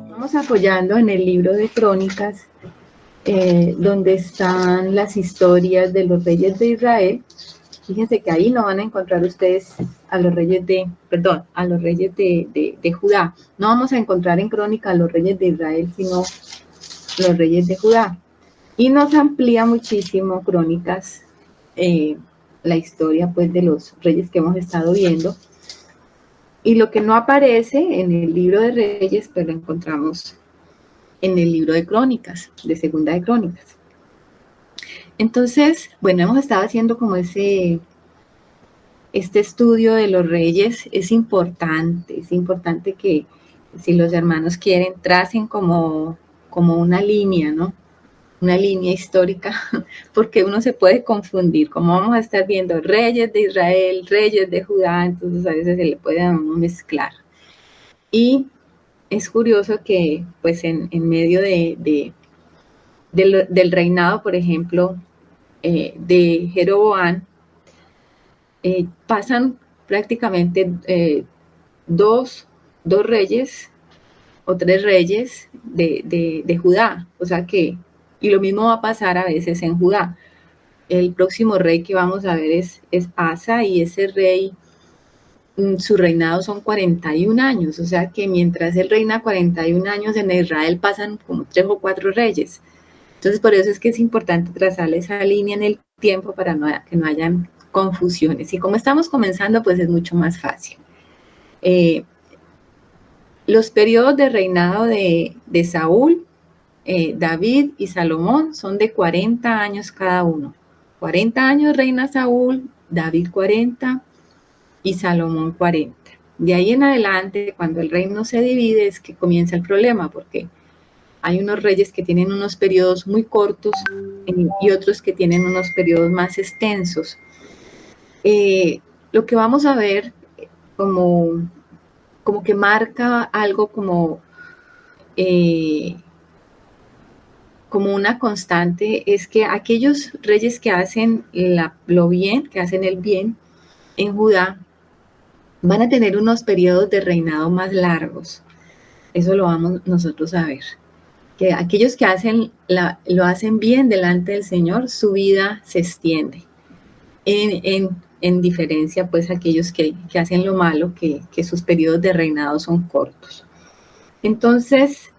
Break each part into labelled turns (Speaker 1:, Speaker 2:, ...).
Speaker 1: Estamos apoyando en el libro de Crónicas, donde están las historias de los reyes de Israel. Fíjense que ahí no van a encontrar ustedes a los reyes de Judá. No vamos a encontrar en Crónica a los reyes de Israel, sino los reyes de Judá. Y nos amplía muchísimo Crónicas, la historia pues de los reyes que hemos estado viendo. Y lo que no aparece en el libro de Reyes, pues lo encontramos en el libro de Crónicas, de Segunda de Crónicas. Entonces, bueno, hemos estado haciendo como este estudio de los reyes. Es importante que si los hermanos quieren, tracen como una línea, ¿no? Una línea histórica, porque uno se puede confundir, como vamos a estar viendo reyes de Israel, reyes de Judá, entonces a veces se le puede a uno mezclar. Y es curioso que pues en medio del reinado, por ejemplo, de Jeroboam, pasan prácticamente dos reyes o tres reyes de Judá, o sea que, y lo mismo va a pasar a veces en Judá. El próximo rey que vamos a ver es Asa, y ese rey, su reinado son 41 años, o sea que mientras él reina 41 años, en Israel pasan como 3 o 4 reyes. Entonces por eso es que es importante trazarle esa línea en el tiempo para que no hayan confusiones. Y como estamos comenzando, pues es mucho más fácil. Los periodos de reinado de Saúl, David y Salomón son de 40 años cada uno. 40 años reina Saúl, David 40 y Salomón 40. De ahí en adelante, cuando el reino se divide, es que comienza el problema, porque hay unos reyes que tienen unos periodos muy cortos y otros que tienen unos periodos más extensos. Lo que vamos a ver como que marca algo como una constante, es que aquellos reyes que hacen lo bien, que hacen el bien en Judá, van a tener unos periodos de reinado más largos. Eso lo vamos nosotros a ver. Que aquellos que lo hacen bien delante del Señor, su vida se extiende. En diferencia, pues, aquellos que hacen lo malo, que sus periodos de reinado son cortos. Entonces,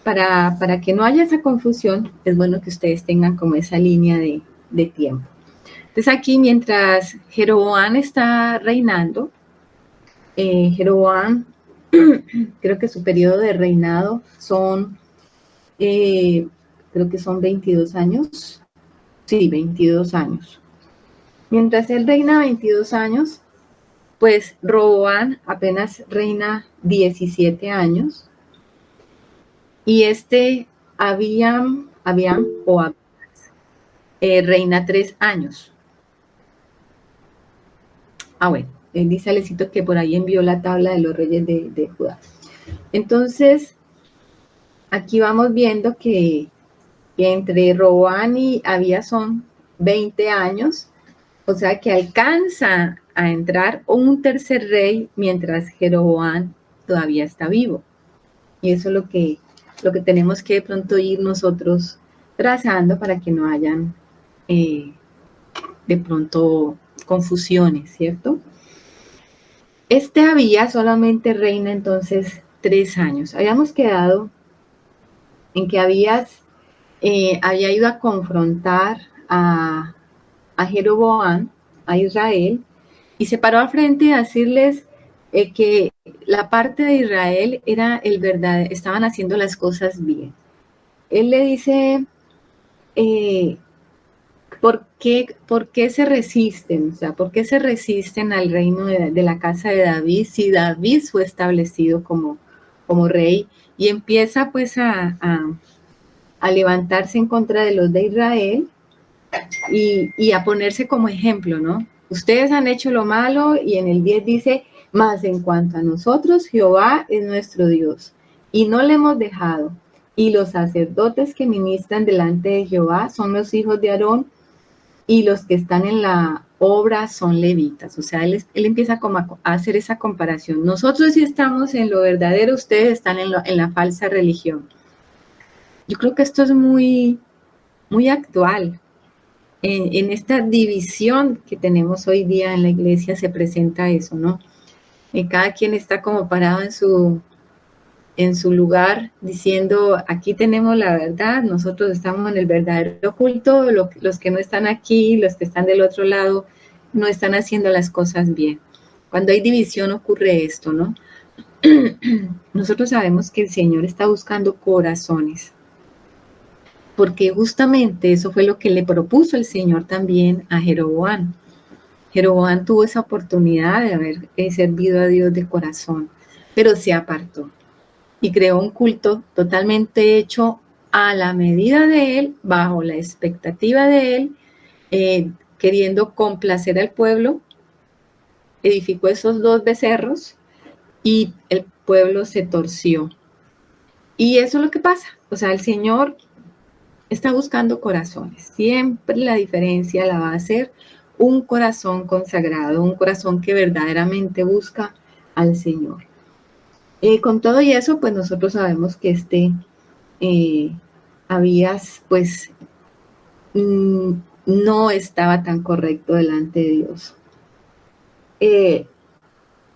Speaker 1: para que no haya esa confusión, es bueno que ustedes tengan como esa línea de tiempo. Entonces aquí, mientras Jeroboam está reinando, Jeroboam, creo que su periodo de reinado son, creo que son 22 años. Sí, 22 años. Mientras él reina 22 años, pues Roboam apenas reina 17 años. Y Abiam reina 3 años. Bueno, dice Alecito que por ahí envió la tabla de los reyes de Judá. Entonces, aquí vamos viendo que entre Roboam y Abías son 20 años, o sea que alcanza a entrar un tercer rey mientras Jeroboam todavía está vivo. Y eso es lo que tenemos que de pronto ir nosotros trazando para que no hayan de pronto confusiones, ¿cierto? Abías solamente reina entonces 3 años. Habíamos quedado en que Abías había ido a confrontar a Jeroboam, a Israel, y se paró al frente a decirles que la parte de Israel era el verdadero, estaban haciendo las cosas bien. Él le dice, ¿por qué se resisten? O sea, ¿por qué se resisten al reino de la casa de David si David fue establecido como rey? Y empieza pues a levantarse en contra de los de Israel y a ponerse como ejemplo, ¿no? Ustedes han hecho lo malo, y en el 10 dice, mas en cuanto a nosotros, Jehová es nuestro Dios, y no le hemos dejado. Y los sacerdotes que ministran delante de Jehová son los hijos de Aarón, y los que están en la obra son levitas. O sea, él empieza como a hacer esa comparación. Nosotros sí estamos en lo verdadero, ustedes están en la falsa religión. Yo creo que esto es muy, muy actual. En esta división que tenemos hoy día en la iglesia se presenta eso, ¿no? Cada quien está como parado en su lugar diciendo, aquí tenemos la verdad, nosotros estamos en el verdadero culto, los que no están aquí, los que están del otro lado, no están haciendo las cosas bien. Cuando hay división ocurre esto, ¿no? Nosotros sabemos que el Señor está buscando corazones, porque justamente eso fue lo que le propuso el Señor también a Jeroboam. Jeroboam tuvo esa oportunidad de haber servido a Dios de corazón, pero se apartó y creó un culto totalmente hecho a la medida de él, bajo la expectativa de él, queriendo complacer al pueblo, edificó esos 2 becerros y el pueblo se torció. Y eso es lo que pasa. O sea, el Señor está buscando corazones. Siempre la diferencia la va a hacer un corazón consagrado, un corazón que verdaderamente busca al Señor. Con todo y eso, pues nosotros sabemos que Abías, pues, no estaba tan correcto delante de Dios.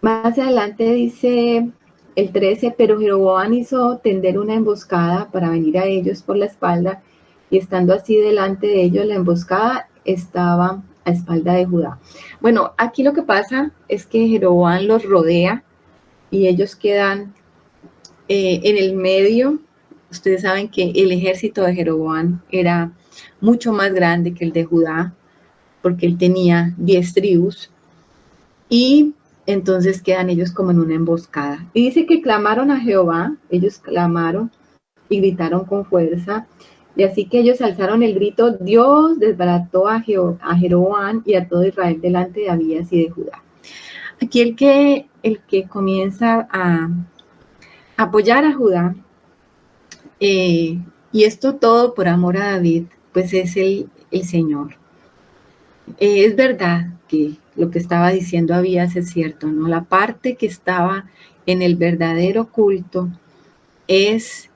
Speaker 1: Más adelante dice el 13, pero Jeroboam hizo tender una emboscada para venir a ellos por la espalda, y estando así delante de ellos, la emboscada estaba a espalda de Judá. Bueno, aquí lo que pasa es que Jeroboam los rodea y ellos quedan en el medio. Ustedes saben que el ejército de Jeroboam era mucho más grande que el de Judá, porque él tenía 10 tribus, y entonces quedan ellos como en una emboscada. Y dice que clamaron a Jehová, ellos clamaron y gritaron con fuerza, y así que ellos alzaron el grito, Dios desbarató a Jeroboam y a todo Israel delante de Abías y de Judá. Aquí el que comienza a apoyar a Judá, y esto todo por amor a David, pues es el Señor. Es verdad que lo que estaba diciendo Abías es cierto, ¿no? La parte que estaba en el verdadero culto es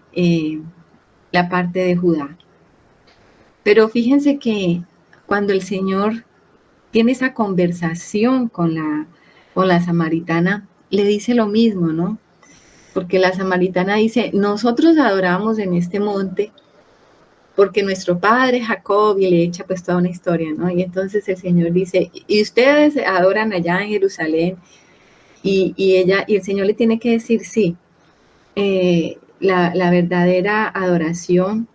Speaker 1: la parte de Judá. Pero fíjense que cuando el Señor tiene esa conversación con la samaritana, le dice lo mismo, ¿no? Porque la samaritana dice, nosotros adoramos en este monte porque nuestro padre Jacob, y le echa pues toda una historia, ¿no? Y entonces el Señor dice, y ustedes adoran allá en Jerusalén, y el Señor le tiene que decir, sí, la verdadera adoración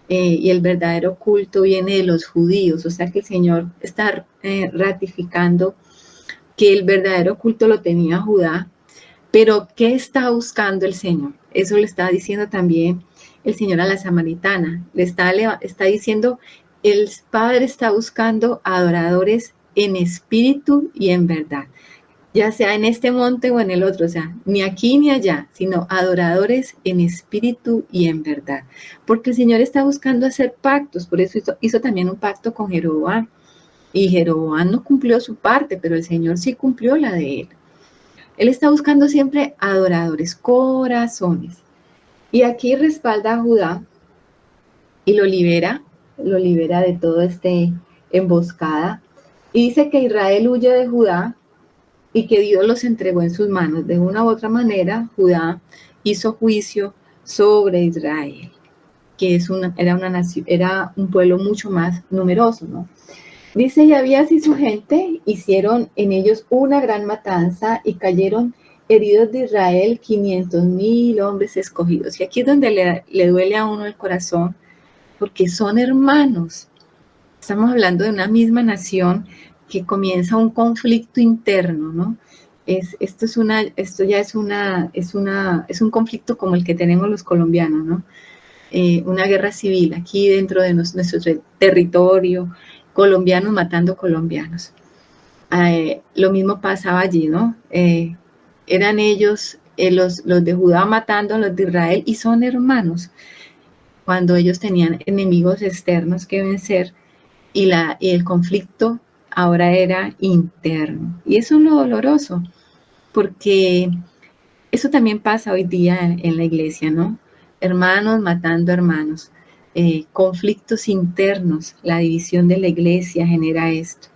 Speaker 1: y el verdadero culto viene de los judíos, o sea que el Señor está ratificando que el verdadero culto lo tenía Judá, pero ¿qué está buscando el Señor? Eso le está diciendo también el Señor a la samaritana. Le está diciendo, el Padre está buscando adoradores en espíritu y en verdad, ya sea en este monte o en el otro, o sea, ni aquí ni allá, sino adoradores en espíritu y en verdad. Porque el Señor está buscando hacer pactos, por eso hizo también un pacto con Jeroboam. Y Jeroboam no cumplió su parte, pero el Señor sí cumplió la de él. Él está buscando siempre adoradores, corazones. Y aquí respalda a Judá y lo libera de todo emboscada. Y dice que Israel huye de Judá y que Dios los entregó en sus manos. De una u otra manera, Judá hizo juicio sobre Israel, que era un pueblo mucho más numeroso, ¿no? Dice, y Abías y su gente hicieron en ellos una gran matanza y cayeron heridos de Israel 500,000 hombres escogidos. Y aquí es donde le duele a uno el corazón, porque son hermanos. Estamos hablando de una misma nación que comienza un conflicto interno, ¿no? Esto ya es un conflicto como el que tenemos los colombianos, ¿no? Una guerra civil aquí dentro de nuestro territorio, colombianos matando colombianos. Lo mismo pasaba allí, ¿no? Eran ellos, los de Judá matando a los de Israel, y son hermanos, cuando ellos tenían enemigos externos que vencer, y el conflicto ahora era interno. Y eso es lo doloroso, porque eso también pasa hoy día en la iglesia, ¿no? Hermanos matando hermanos, conflictos internos, la división de la iglesia genera esto.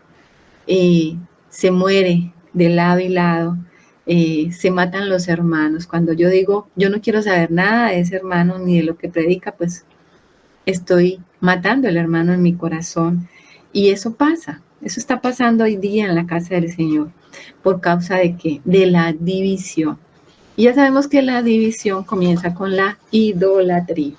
Speaker 1: Se muere de lado y lado, se matan los hermanos. Cuando yo digo, yo no quiero saber nada de ese hermano ni de lo que predica, pues estoy matando al hermano en mi corazón. Y eso pasa, eso está pasando hoy día en la casa del Señor. ¿Por causa de qué? De la división. Y ya sabemos que la división comienza con la idolatría.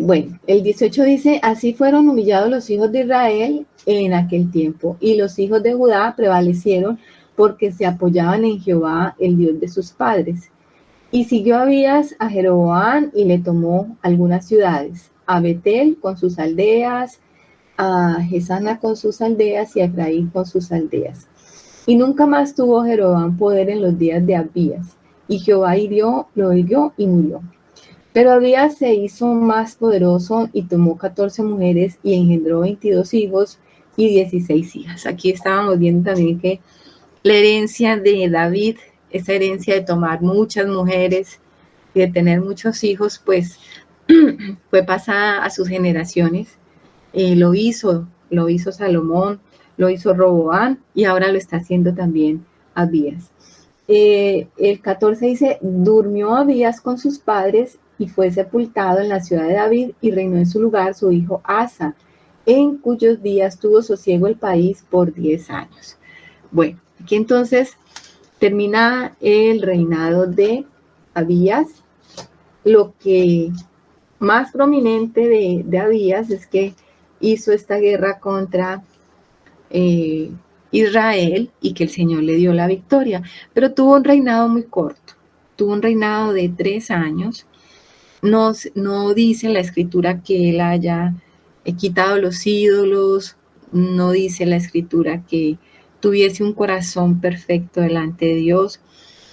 Speaker 1: Bueno, el 18 dice, así fueron humillados los hijos de Israel en aquel tiempo, y los hijos de Judá prevalecieron porque se apoyaban en Jehová, el Dios de sus padres. Y siguió Abías a Jeroboam y le tomó algunas ciudades, a Betel con sus aldeas, a Gesana con sus aldeas y a Efraín con sus aldeas. Y nunca más tuvo Jeroboam poder en los días de Abías, y Jehová lo hirió y murió. Pero Abías se hizo más poderoso y tomó 14 mujeres y engendró 22 hijos y 16 hijas. Aquí estábamos viendo también que la herencia de David, esa herencia de tomar muchas mujeres y de tener muchos hijos, pues fue pasada a sus generaciones. Lo hizo Salomón, lo hizo Roboam y ahora lo está haciendo también Abías. El 14 dice, durmió Abías con sus padres y fue sepultado en la ciudad de David y reinó en su lugar su hijo Asa, en cuyos días tuvo sosiego el país por 10 años. Bueno, aquí entonces termina el reinado de Abías. Lo que más prominente de Abías es que hizo esta guerra contra Israel y que el Señor le dio la victoria, pero tuvo un reinado muy corto, tuvo un reinado de 3 años. No dice la escritura que él haya quitado los ídolos, no dice la escritura que tuviese un corazón perfecto delante de Dios.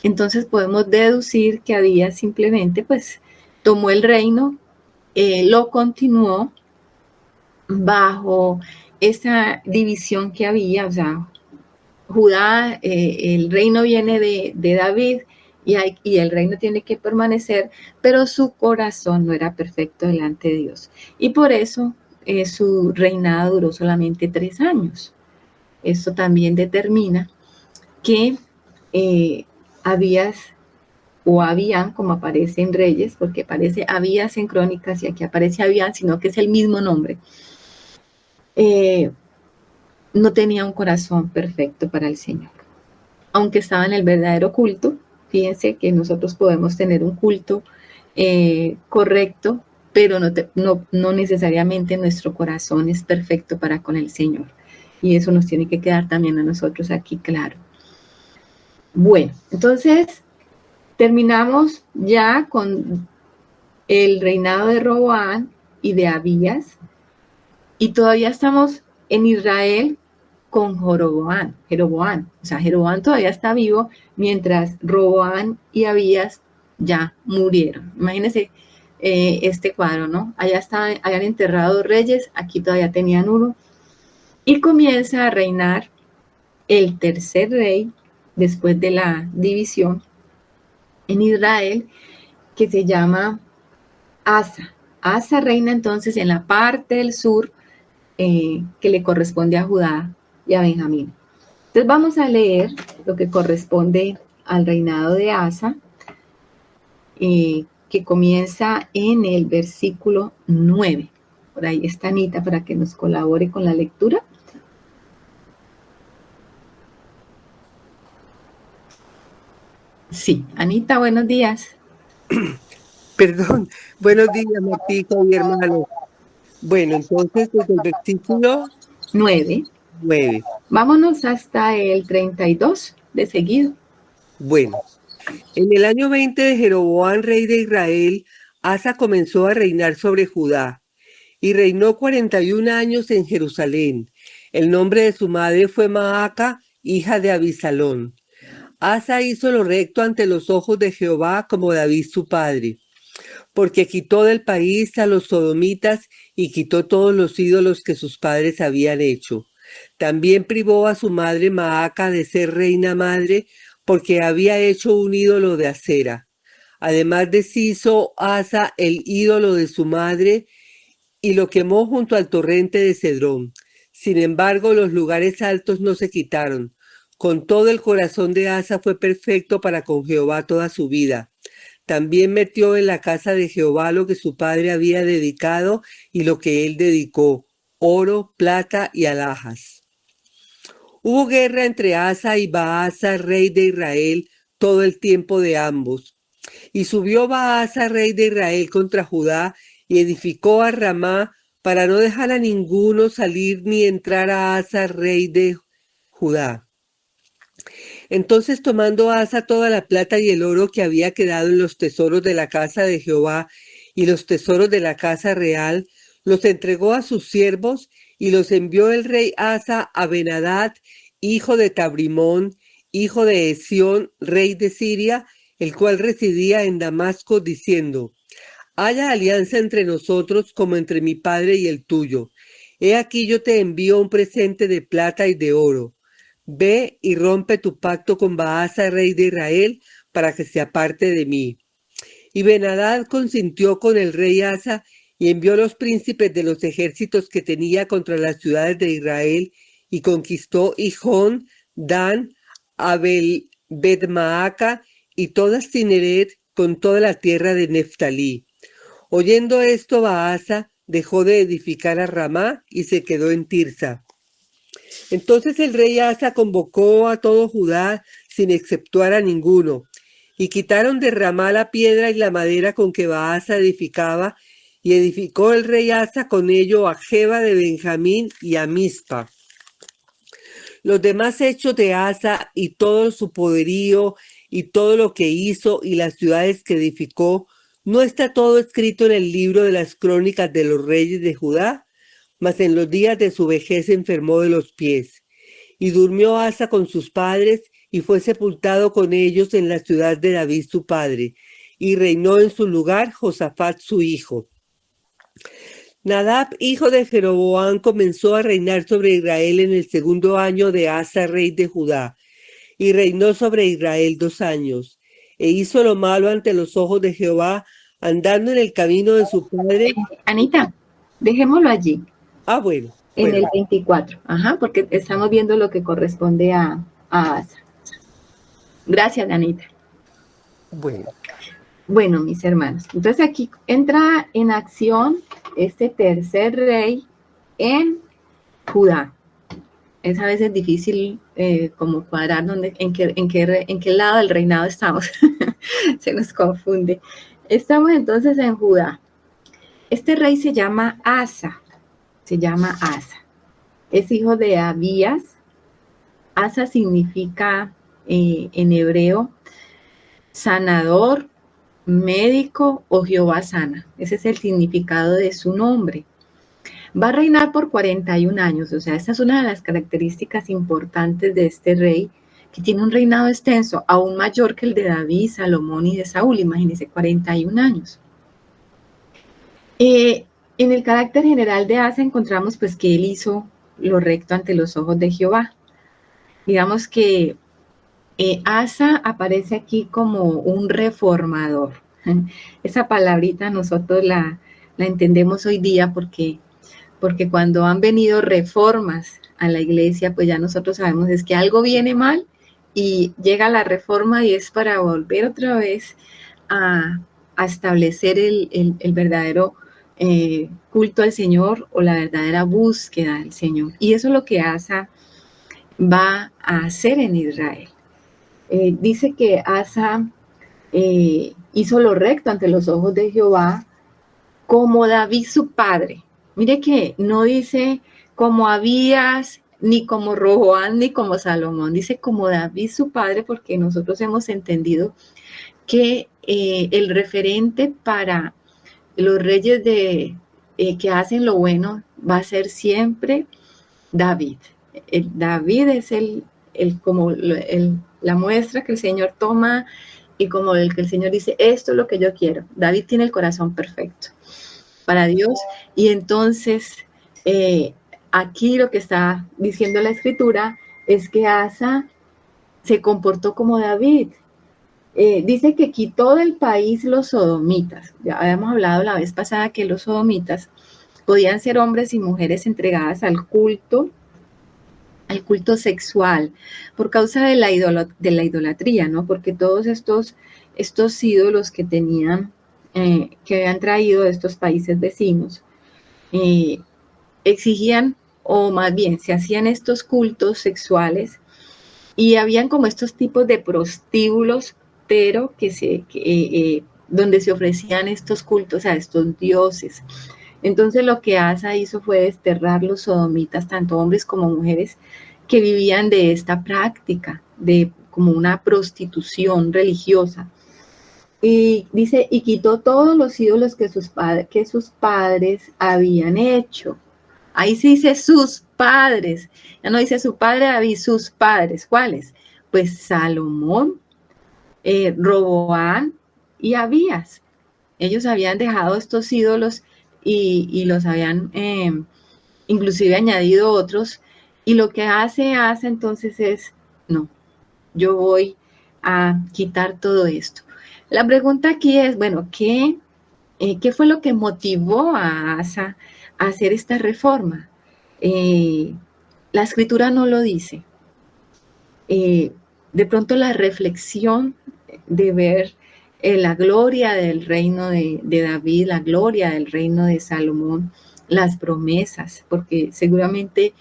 Speaker 1: Entonces podemos deducir que Abías simplemente pues tomó el reino, lo continuó bajo esa división que había, o sea, Judá, el reino viene de David y el reino tiene que permanecer, pero su corazón no era perfecto delante de Dios. Y por eso su reinado duró solamente 3 años. Esto también determina que Abías o Abían, como aparece en Reyes, porque aparece Abías en Crónicas y aquí aparece Abían, sino que es el mismo nombre. No tenía un corazón perfecto para el Señor. Aunque estaba en el verdadero culto, fíjense que nosotros podemos tener un culto correcto, pero no necesariamente nuestro corazón es perfecto para con el Señor. Y eso nos tiene que quedar también a nosotros aquí claro. Bueno, entonces terminamos ya con el reinado de Roboam y de Abías, y todavía estamos en Israel con Jeroboam. O sea, Jeroboam todavía está vivo, mientras Roboam y Abías ya murieron. Imagínense este cuadro, ¿no? Allá habían enterrado reyes, aquí todavía tenían uno, y comienza a reinar el tercer rey después de la división en Israel, que se llama Asa. Asa reina entonces en la parte del sur que le corresponde a Judá y a Benjamín. Entonces vamos a leer lo que corresponde al reinado de Asa, que comienza en el versículo 9. Por ahí está Anita para que nos colabore con la lectura. Sí, Anita, buenos días.
Speaker 2: Perdón, buenos días, Martica y hermano. Bueno, entonces desde el versículo
Speaker 1: 9.
Speaker 2: 9.
Speaker 1: Vámonos hasta el 32 de seguido.
Speaker 2: Bueno, en el año 20 de Jeroboam, rey de Israel, Asa comenzó a reinar sobre Judá y reinó 41 años en Jerusalén. El nombre de su madre fue Maaca, hija de Abisalón. Asa hizo lo recto ante los ojos de Jehová como David su padre. porque quitó del país a los sodomitas y quitó todos los ídolos que sus padres habían hecho. También privó a su madre Maaca de ser reina madre, porque había hecho un ídolo de acera. Además deshizo Asa el ídolo de su madre y lo quemó junto al torrente de Cedrón. Sin embargo, los lugares altos no se quitaron. Con todo el corazón de Asa fue perfecto para con Jehová toda su vida. También metió en la casa de Jehová lo que su padre había dedicado y lo que él dedicó, oro, plata y alhajas. Hubo guerra entre Asa y Baasa, rey de Israel, todo el tiempo de ambos. Y subió Baasa, rey de Israel, contra Judá, y edificó a Ramá, para no dejar a ninguno salir ni entrar a Asa, rey de Judá. Entonces, tomando Asa toda la plata y el oro que había quedado en los tesoros de la casa de Jehová y los tesoros de la casa real, los entregó a sus siervos, y los envió el rey Asa a Ben-Hadad, hijo de Tabrimón, hijo de Esión, rey de Siria, el cual residía en Damasco, diciendo: haya alianza entre nosotros como entre mi padre y el tuyo. He aquí yo te envío un presente de plata y de oro. Ve y rompe tu pacto con Baasa, rey de Israel, para que se aparte de mí. Y Ben-Hadad consintió con el rey Asa, y envió los príncipes de los ejércitos que tenía contra las ciudades de Israel, y conquistó Hijón, Dan, Abel-Bet-Maaca y toda Cineret, con toda la tierra de Neftalí. Oyendo esto, Baasa dejó de edificar a Ramá y se quedó en Tirsa. Entonces el rey Asa convocó a todo Judá sin exceptuar a ninguno, y quitaron de Ramá la piedra y la madera con que Baasa edificaba, y edificó el rey Asa con ello a Geba de Benjamín y a Mizpa. Los demás hechos de Asa y todo su poderío y todo lo que hizo y las ciudades que edificó, ¿no está todo escrito en el libro de las crónicas de los reyes de Judá? Mas en los días de su vejez se enfermó de los pies. Y durmió Asa con sus padres, y fue sepultado con ellos en la ciudad de David su padre, y reinó en su lugar Josafat su hijo. Nadab, hijo de Jeroboam, comenzó a reinar sobre Israel en el segundo año de Asa, rey de Judá, y reinó sobre Israel 2 años, e hizo lo malo ante los ojos de Jehová, andando en el camino de su padre.
Speaker 1: Anita, dejémoslo allí.
Speaker 2: Bueno.
Speaker 1: En el 24, porque estamos viendo lo que corresponde a Asa. Gracias, Anita. Bueno, mis hermanos, entonces aquí entra en acción este tercer rey en Judá. Es a veces difícil como cuadrar en qué lado del reinado estamos. Se nos confunde. Estamos entonces en Judá. Este rey se llama Asa. Es hijo de Abías. Asa significa en hebreo sanador, médico o Jehová sana. Ese es el significado de su nombre. Va a reinar por 41 años, o sea, esta es una de las características importantes de este rey, que tiene un reinado extenso, aún mayor que el de David, Salomón y de Saúl. Imagínense, 41 años. En el carácter general de Asa encontramos pues que él hizo lo recto ante los ojos de Jehová. Digamos que Asa aparece aquí como un reformador. Esa palabrita nosotros la entendemos hoy día porque cuando han venido reformas a la iglesia, pues ya nosotros sabemos es que algo viene mal y llega la reforma y es para volver otra vez a establecer el verdadero culto al Señor o la verdadera búsqueda del Señor. Y eso es lo que Asa va a hacer en Israel. Dice que Asa hizo lo recto ante los ojos de Jehová, como David su padre. Mire que no dice como Abías, ni como Roboam, ni como Salomón. Dice como David su padre, porque nosotros hemos entendido que el referente para los reyes que hacen lo bueno va a ser siempre David. David es la muestra que el Señor toma y como el que el Señor dice, esto es lo que yo quiero. David tiene el corazón perfecto para Dios, y entonces aquí lo que está diciendo la Escritura es que Asa se comportó como David. Dice que quitó del país los sodomitas. Ya habíamos hablado la vez pasada que los sodomitas podían ser hombres y mujeres entregadas al culto sexual, por causa de la idolatría, ¿no? Porque todos estos ídolos que tenían, que habían traído de estos países vecinos, exigían, o más bien, se hacían estos cultos sexuales, y habían como estos tipos de prostíbulos, pero donde se ofrecían estos cultos a estos dioses. Entonces lo que Asa hizo fue desterrar los sodomitas, tanto hombres como mujeres, que vivían de esta práctica, de como una prostitución religiosa. Y dice, y quitó todos los ídolos que sus padres habían hecho. Ahí sí dice sus padres, ya no dice su padre David, sus padres. ¿Cuáles? Pues Salomón, Roboán y Abías. Ellos habían dejado estos ídolos y los habían inclusive añadido otros, y lo que hace entonces es, no, yo voy a quitar todo esto. La pregunta aquí es, bueno, ¿qué fue lo que motivó a Asa a hacer esta reforma? La Escritura no lo dice. De pronto la reflexión de ver la gloria del reino de David, la gloria del reino de Salomón, las promesas, porque seguramente,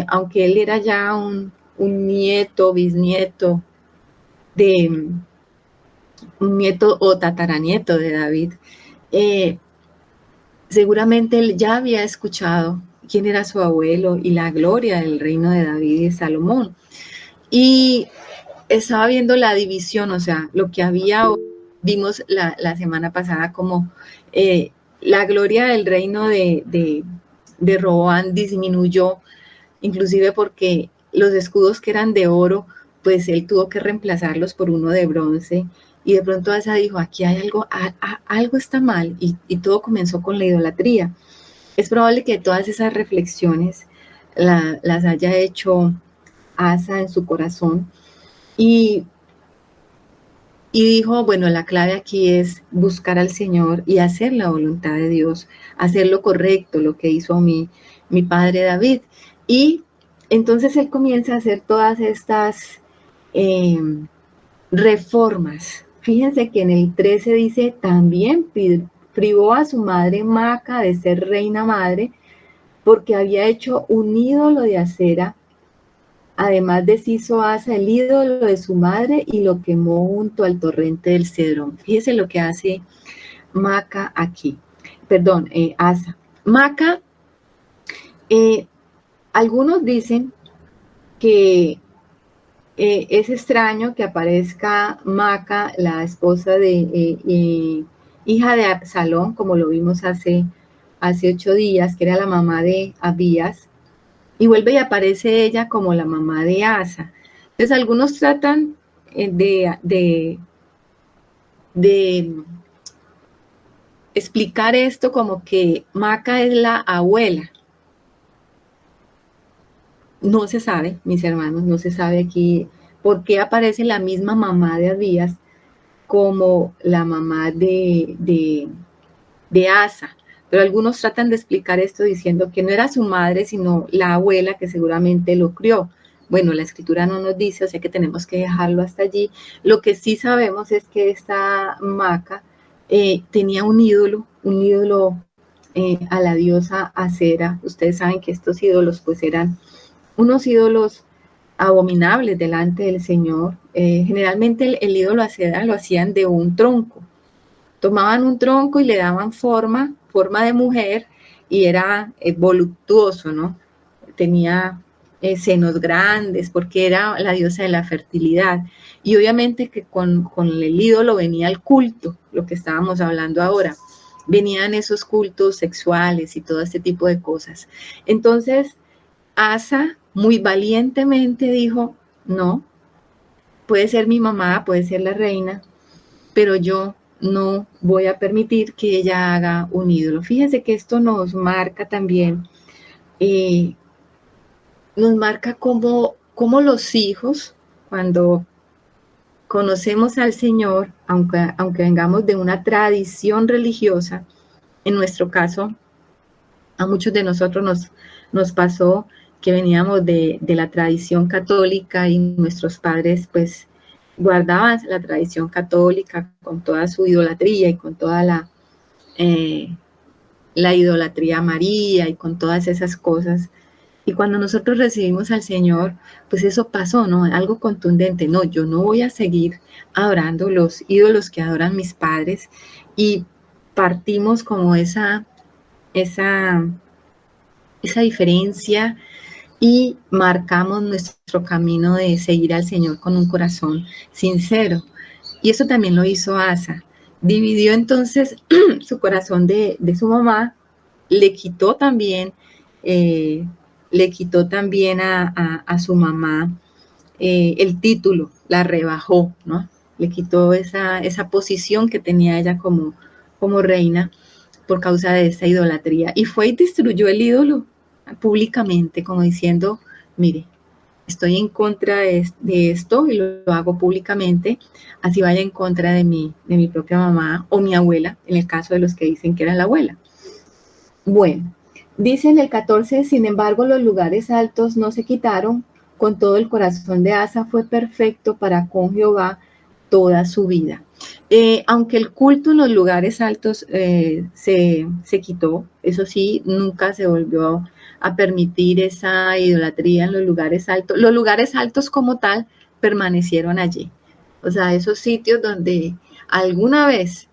Speaker 1: aunque él era ya un nieto, bisnieto de un nieto o tataranieto de David, seguramente él ya había escuchado quién era su abuelo y la gloria del reino de David y de Salomón. Y estaba viendo la división, o sea, lo que vimos la semana pasada, como la gloria del reino de Roboán disminuyó, inclusive porque los escudos que eran de oro, pues él tuvo que reemplazarlos por uno de bronce, y de pronto Asa dijo, aquí hay algo está mal, y todo comenzó con la idolatría. Es probable que todas esas reflexiones las haya hecho Asa en su corazón, y dijo, bueno, la clave aquí es buscar al Señor y hacer la voluntad de Dios, hacer lo correcto, lo que hizo mi padre David. Y entonces él comienza a hacer todas estas reformas. Fíjense que en el 13 dice, también privó a su madre Maca de ser reina madre, porque había hecho un ídolo de acera. Además deshizo Asa el ídolo de su madre y lo quemó junto al torrente del Cedrón. Fíjese lo que hace Maca aquí. Perdón, Asa. Maca, algunos dicen que es extraño que aparezca Maca, la esposa hija de Absalón, como lo vimos hace 8 días, que era la mamá de Abías, y vuelve y aparece ella como la mamá de Asa. Entonces algunos tratan de explicar esto como que Maca es la abuela. No se sabe, mis hermanos, no se sabe aquí por qué aparece la misma mamá de Abías como la mamá de Asa. Pero algunos tratan de explicar esto diciendo que no era su madre, sino la abuela que seguramente lo crió. Bueno, la Escritura no nos dice, o sea que tenemos que dejarlo hasta allí. Lo que sí sabemos es que esta Maca tenía un ídolo a la diosa Acera. Ustedes saben que estos ídolos pues eran unos ídolos abominables delante del Señor. Generalmente el ídolo Acera lo hacían de un tronco. Tomaban un tronco y le daban forma de mujer, y era voluptuoso, ¿no? Tenía senos grandes, porque era la diosa de la fertilidad. Y obviamente que con el ídolo venía el culto, lo que estábamos hablando ahora. Venían esos cultos sexuales y todo este tipo de cosas. Entonces, Asa muy valientemente dijo, no, puede ser mi mamá, puede ser la reina, pero yo no voy a permitir que ella haga un ídolo. Fíjense que esto nos marca también, nos marca cómo los hijos, cuando conocemos al Señor, aunque vengamos de una tradición religiosa, en nuestro caso, a muchos de nosotros nos pasó que veníamos de la tradición católica y nuestros padres pues guardaban la tradición católica con toda su idolatría y con toda la idolatría a María y con todas esas cosas. Y cuando nosotros recibimos al Señor, pues eso pasó, ¿no? Algo contundente. No, yo no voy a seguir adorando los ídolos que adoran mis padres. Y partimos como esa diferencia y marcamos nuestro camino de seguir al Señor con un corazón sincero. Y eso también lo hizo Asa. Dividió entonces su corazón de su mamá, le quitó también a su mamá el título, la rebajó, ¿no? Le quitó esa posición que tenía ella como reina por causa de esa idolatría. Y fue y destruyó el ídolo públicamente, como diciendo, mire, estoy en contra de esto y lo hago públicamente, así vaya en contra de mi propia mamá o mi abuela, en el caso de los que dicen que era la abuela. Bueno, dice en el 14, sin embargo, los lugares altos no se quitaron, con todo el corazón de Asa fue perfecto para con Jehová toda su vida. Aunque el culto en los lugares altos se quitó, eso sí, nunca se volvió a permitir esa idolatría en los lugares altos. Los lugares altos como tal permanecieron allí. O sea, esos sitios donde alguna vez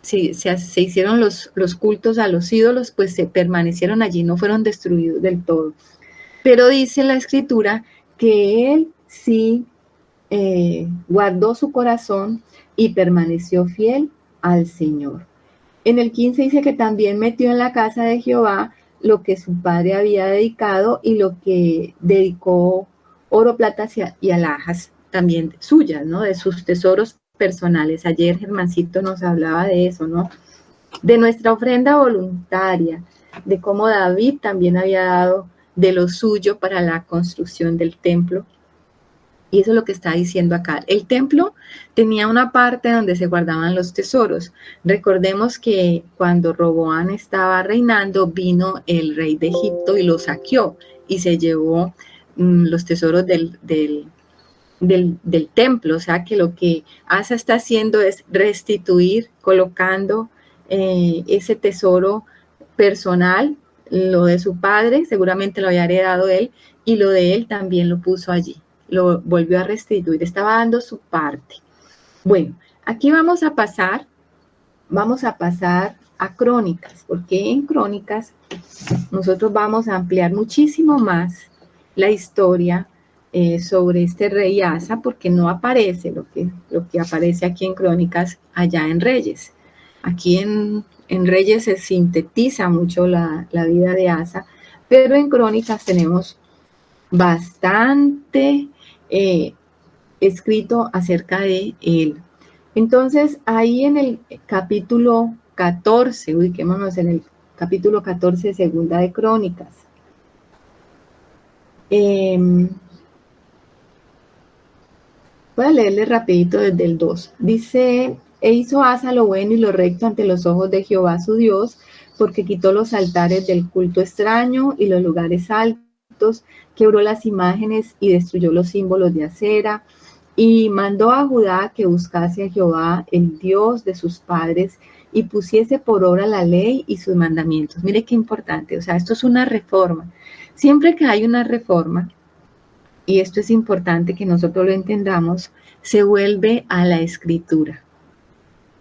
Speaker 1: se hicieron los cultos a los ídolos, pues se permanecieron allí, no fueron destruidos del todo. Pero dice la escritura que él sí guardó su corazón y permaneció fiel al Señor. En el 15 dice que también metió en la casa de Jehová lo que su padre había dedicado y lo que dedicó oro, plata y alhajas también suyas, ¿no? De sus tesoros personales. Ayer Germancito nos hablaba de eso, ¿no? De nuestra ofrenda voluntaria, de cómo David también había dado de lo suyo para la construcción del templo. Y eso es lo que está diciendo acá. El templo tenía una parte donde se guardaban los tesoros. Recordemos que cuando Roboán estaba reinando, vino el rey de Egipto y lo saqueó y se llevó los tesoros del templo. O sea que lo que Asa está haciendo es restituir, colocando ese tesoro personal, lo de su padre, seguramente lo había heredado él, y lo de él también lo puso allí. Lo volvió a restituir, estaba dando su parte. Bueno, aquí vamos a pasar a Crónicas, porque en Crónicas nosotros vamos a ampliar muchísimo más la historia sobre este rey Asa, porque no aparece lo que aparece aquí en Crónicas allá en Reyes. Aquí en Reyes se sintetiza mucho la vida de Asa, pero en Crónicas tenemos bastante escrito acerca de él. Entonces, ahí en el capítulo 14, ubiquémonos en el capítulo 14 de Segunda de Crónicas. Voy a leerle rapidito desde el 2. Dice, e hizo Asa lo bueno y lo recto ante los ojos de Jehová su Dios, porque quitó los altares del culto extraño y los lugares altos, quebró las imágenes y destruyó los símbolos de acera, y mandó a Judá que buscase a Jehová, el Dios de sus padres, y pusiese por obra la ley y sus mandamientos. Mire qué importante, o sea, esto es una reforma. Siempre que hay una reforma, y esto es importante que nosotros lo entendamos, se vuelve a la escritura,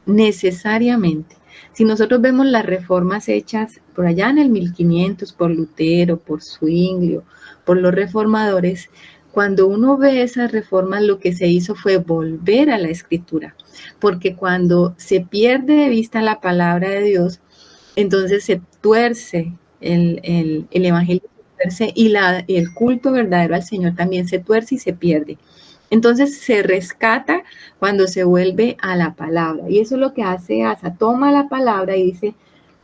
Speaker 1: necesariamente. Si nosotros vemos las reformas hechas por allá en el 1500, por Lutero, por Zwinglio, por los reformadores, cuando uno ve esas reformas, lo que se hizo fue volver a la escritura, porque cuando se pierde de vista la palabra de Dios, entonces se tuerce el evangelio, se tuerce, y el culto verdadero al Señor también se tuerce y se pierde. Entonces se rescata cuando se vuelve a la palabra. Y eso es lo que hace Asa. Toma la palabra y dice,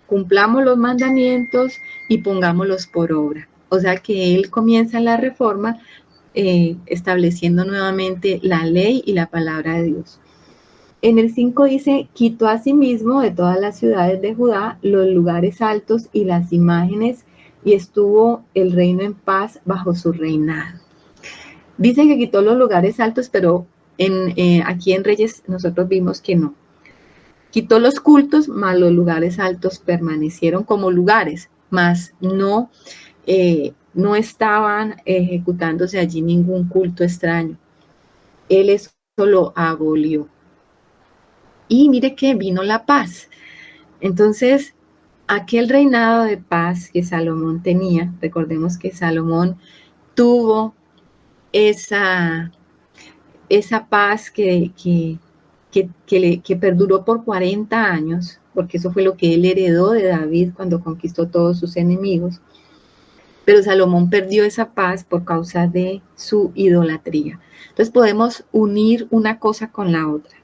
Speaker 1: cumplamos los mandamientos y pongámoslos por obra. O sea que él comienza la reforma estableciendo nuevamente la ley y la palabra de Dios. En el 5 dice, quitó a sí mismo de todas las ciudades de Judá los lugares altos y las imágenes, y estuvo el reino en paz bajo su reinado. Dicen que quitó los lugares altos, pero aquí en Reyes nosotros vimos que no. Quitó los cultos, mas los lugares altos permanecieron como lugares, mas no estaban ejecutándose allí ningún culto extraño. Él eso lo abolió. Y mire que vino la paz. Entonces, aquel reinado de paz que Salomón tenía, recordemos que Salomón tuvo esa paz que perduró por 40 años, porque eso fue lo que él heredó de David cuando conquistó todos sus enemigos. Pero Salomón perdió esa paz por causa de su idolatría. Entonces podemos unir una cosa con la otra.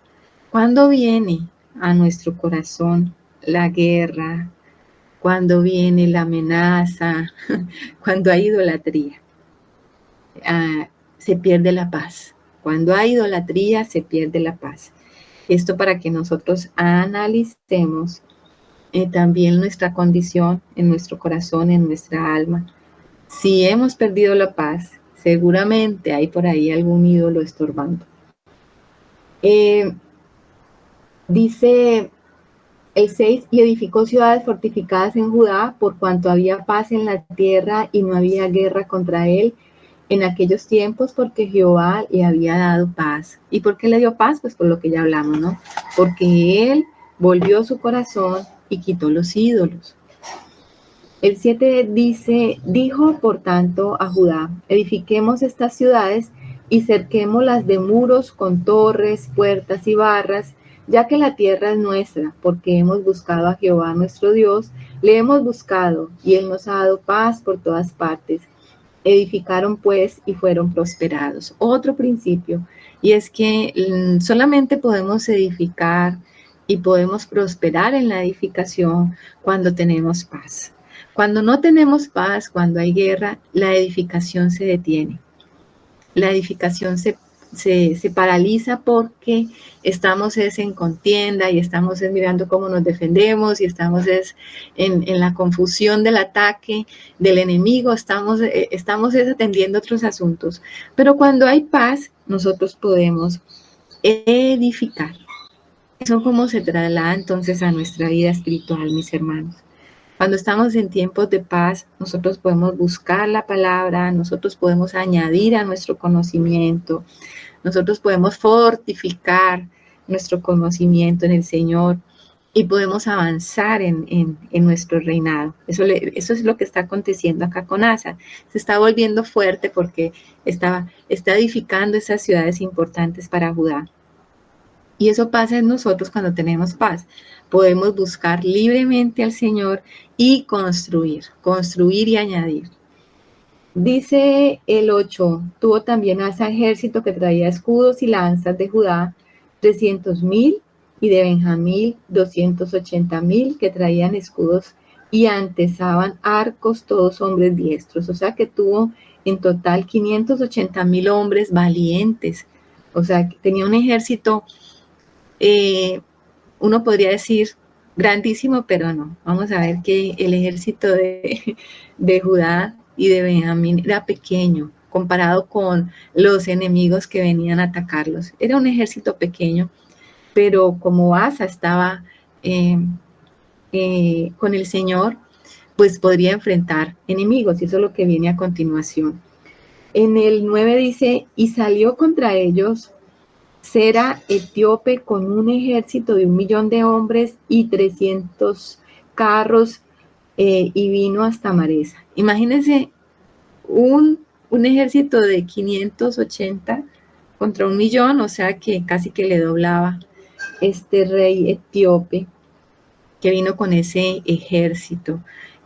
Speaker 1: Cuando viene a nuestro corazón la guerra, cuando viene la amenaza, cuando hay idolatría, se pierde la paz. Cuando hay idolatría, se pierde la paz. Esto para que nosotros analicemos también nuestra condición en nuestro corazón, en nuestra alma. Si hemos perdido la paz, seguramente hay por ahí algún ídolo estorbando. Dice el 6, y edificó ciudades fortificadas en Judá, por cuanto había paz en la tierra y no había guerra contra él en aquellos tiempos, porque Jehová le había dado paz. ¿Y por qué le dio paz? Pues por lo que ya hablamos, ¿no? Porque él volvió su corazón y quitó los ídolos. El 7 dice, dijo por tanto a Judá, edifiquemos estas ciudades y cerquémoslas de muros con torres, puertas y barras, ya que la tierra es nuestra, porque hemos buscado a Jehová nuestro Dios, le hemos buscado y él nos ha dado paz por todas partes. Edificaron pues y fueron prosperados. Otro principio, y es que solamente podemos edificar y podemos prosperar en la edificación cuando tenemos paz. Cuando no tenemos paz, cuando hay guerra, la edificación se detiene. La edificación se paraliza porque estamos en contienda y estamos mirando cómo nos defendemos y estamos en la confusión del ataque del enemigo, estamos atendiendo otros asuntos. Pero cuando hay paz, nosotros podemos edificar. Eso cómo se traslada entonces a nuestra vida espiritual, mis hermanos. Cuando estamos en tiempos de paz, nosotros podemos buscar la palabra, nosotros podemos añadir a nuestro conocimiento, nosotros podemos fortificar nuestro conocimiento en el Señor y podemos avanzar en nuestro reinado. Eso es lo que está aconteciendo acá con Asa. Se está volviendo fuerte porque está edificando esas ciudades importantes para Judá. Y eso pasa en nosotros cuando tenemos paz. Podemos buscar libremente al Señor y construir y añadir. Dice el 8, tuvo también Asa ejército que traía escudos y lanzas de Judá, 300,000, y de Benjamín 280,000 que traían escudos y antesaban arcos, todos hombres diestros. O sea que tuvo en total 580,000 hombres valientes. O sea que tenía un ejército, uno podría decir grandísimo, pero no. Vamos a ver que el ejército de Judá y de Benjamín era pequeño comparado con los enemigos que venían a atacarlos. Era un ejército pequeño, pero como Asa estaba con el Señor, pues podría enfrentar enemigos, y eso es lo que viene a continuación. En el 9 dice, y salió contra ellos Sera etíope con un ejército de 1,000,000 de hombres y 300 carros, y vino hasta Maresa. Imagínense un ejército de 580 contra 1,000,000, o sea que casi que le doblaba este rey etíope que vino con ese ejército.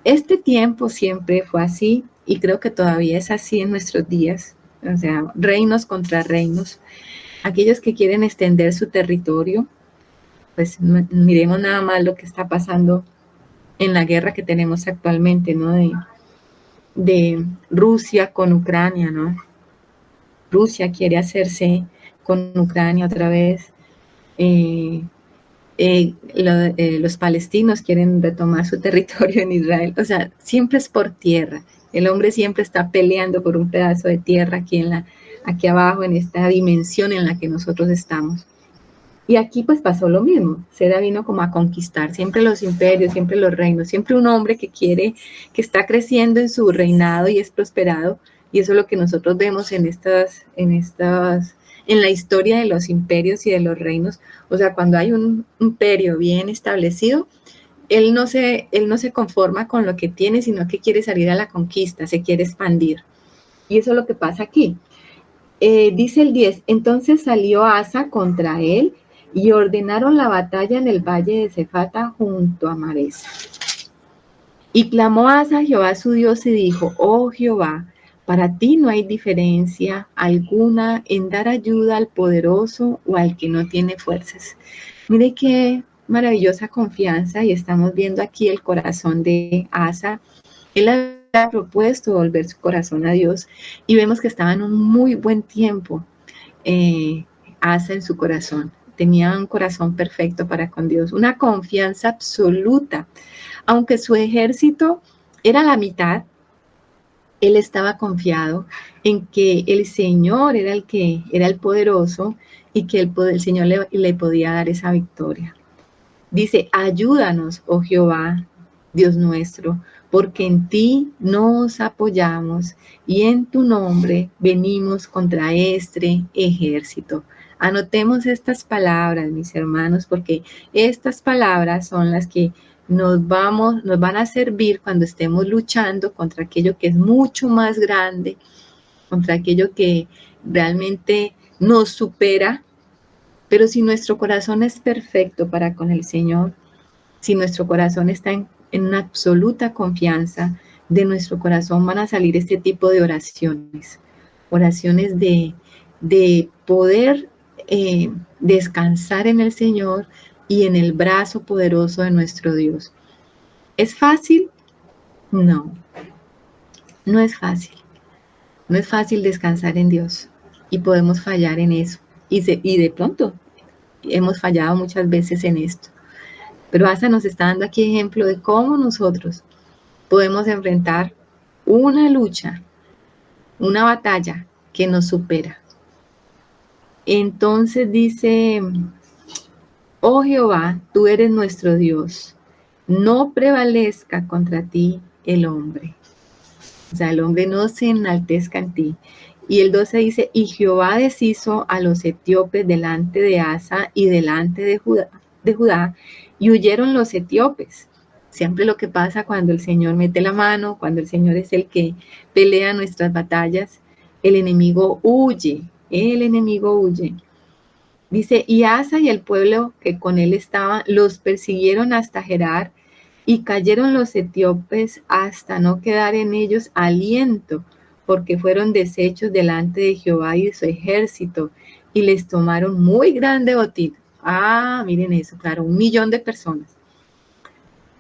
Speaker 1: Este tiempo siempre fue así y creo que todavía es así en nuestros días. o sea, reinos contra reinos. Aquellos que quieren extender su territorio, pues miremos nada más lo que está pasando en la guerra que tenemos actualmente, ¿no? De Rusia con Ucrania, ¿no? Rusia quiere hacerse con Ucrania otra vez. Los palestinos quieren retomar su territorio en Israel. O sea, siempre es por tierra. El hombre siempre está peleando por un pedazo de tierra aquí abajo, en esta dimensión en la que nosotros estamos. Y aquí pues pasó lo mismo. Seda vino como a conquistar siempre los imperios, siempre los reinos, siempre un hombre que quiere, que está creciendo en su reinado y es prosperado. Y eso es lo que nosotros vemos en la historia de los imperios y de los reinos. O sea, cuando hay un imperio bien establecido, él no se conforma con lo que tiene, sino que quiere salir a la conquista, se quiere expandir. Y eso es lo que pasa aquí. Dice el 10, entonces salió Asa contra él y ordenaron la batalla en el valle de Cefata junto a Maresa. Y clamó Asa a Jehová su Dios y dijo, oh Jehová, para ti no hay diferencia alguna en dar ayuda al poderoso o al que no tiene fuerzas. Mire qué maravillosa confianza, y estamos viendo aquí el corazón de Asa. Él había propuesto volver su corazón a Dios y vemos que estaba en un muy buen tiempo. Asa en su corazón, tenía un corazón perfecto para con Dios, una confianza absoluta. Aunque su ejército era la mitad, él estaba confiado en que el Señor era el poderoso y que el Señor le podía dar esa victoria. Dice, ayúdanos, oh Jehová, Dios nuestro, porque en ti nos apoyamos y en tu nombre venimos contra este ejército. Anotemos estas palabras, mis hermanos, porque estas palabras son las que nos van a servir cuando estemos luchando contra aquello que es mucho más grande, contra aquello que realmente nos supera. Pero si nuestro corazón es perfecto para con el Señor, si nuestro corazón está en una absoluta confianza, de nuestro corazón van a salir este tipo de oraciones, oraciones de poder descansar en el Señor y en el brazo poderoso de nuestro Dios. ¿Es fácil? No, no es fácil. No es fácil descansar en Dios y podemos fallar en eso. Y de pronto hemos fallado muchas veces en esto. Pero Asa nos está dando aquí ejemplo de cómo nosotros podemos enfrentar una lucha, una batalla que nos supera. Entonces dice, oh Jehová, tú eres nuestro Dios, no prevalezca contra ti el hombre. O sea, el hombre no se enaltezca en ti. Y el 12 dice, y Jehová deshizo a los etíopes delante de Asa y delante de Judá, y huyeron los etíopes. Siempre lo que pasa cuando el Señor mete la mano, cuando el Señor es el que pelea nuestras batallas, el enemigo huye, Dice, y Asa y el pueblo que con él estaba, los persiguieron hasta Gerar, y cayeron los etíopes hasta no quedar en ellos aliento, porque fueron deshechos delante de Jehová y de su ejército, y les tomaron muy grande botín. Ah, miren eso, claro, 1,000,000 de personas.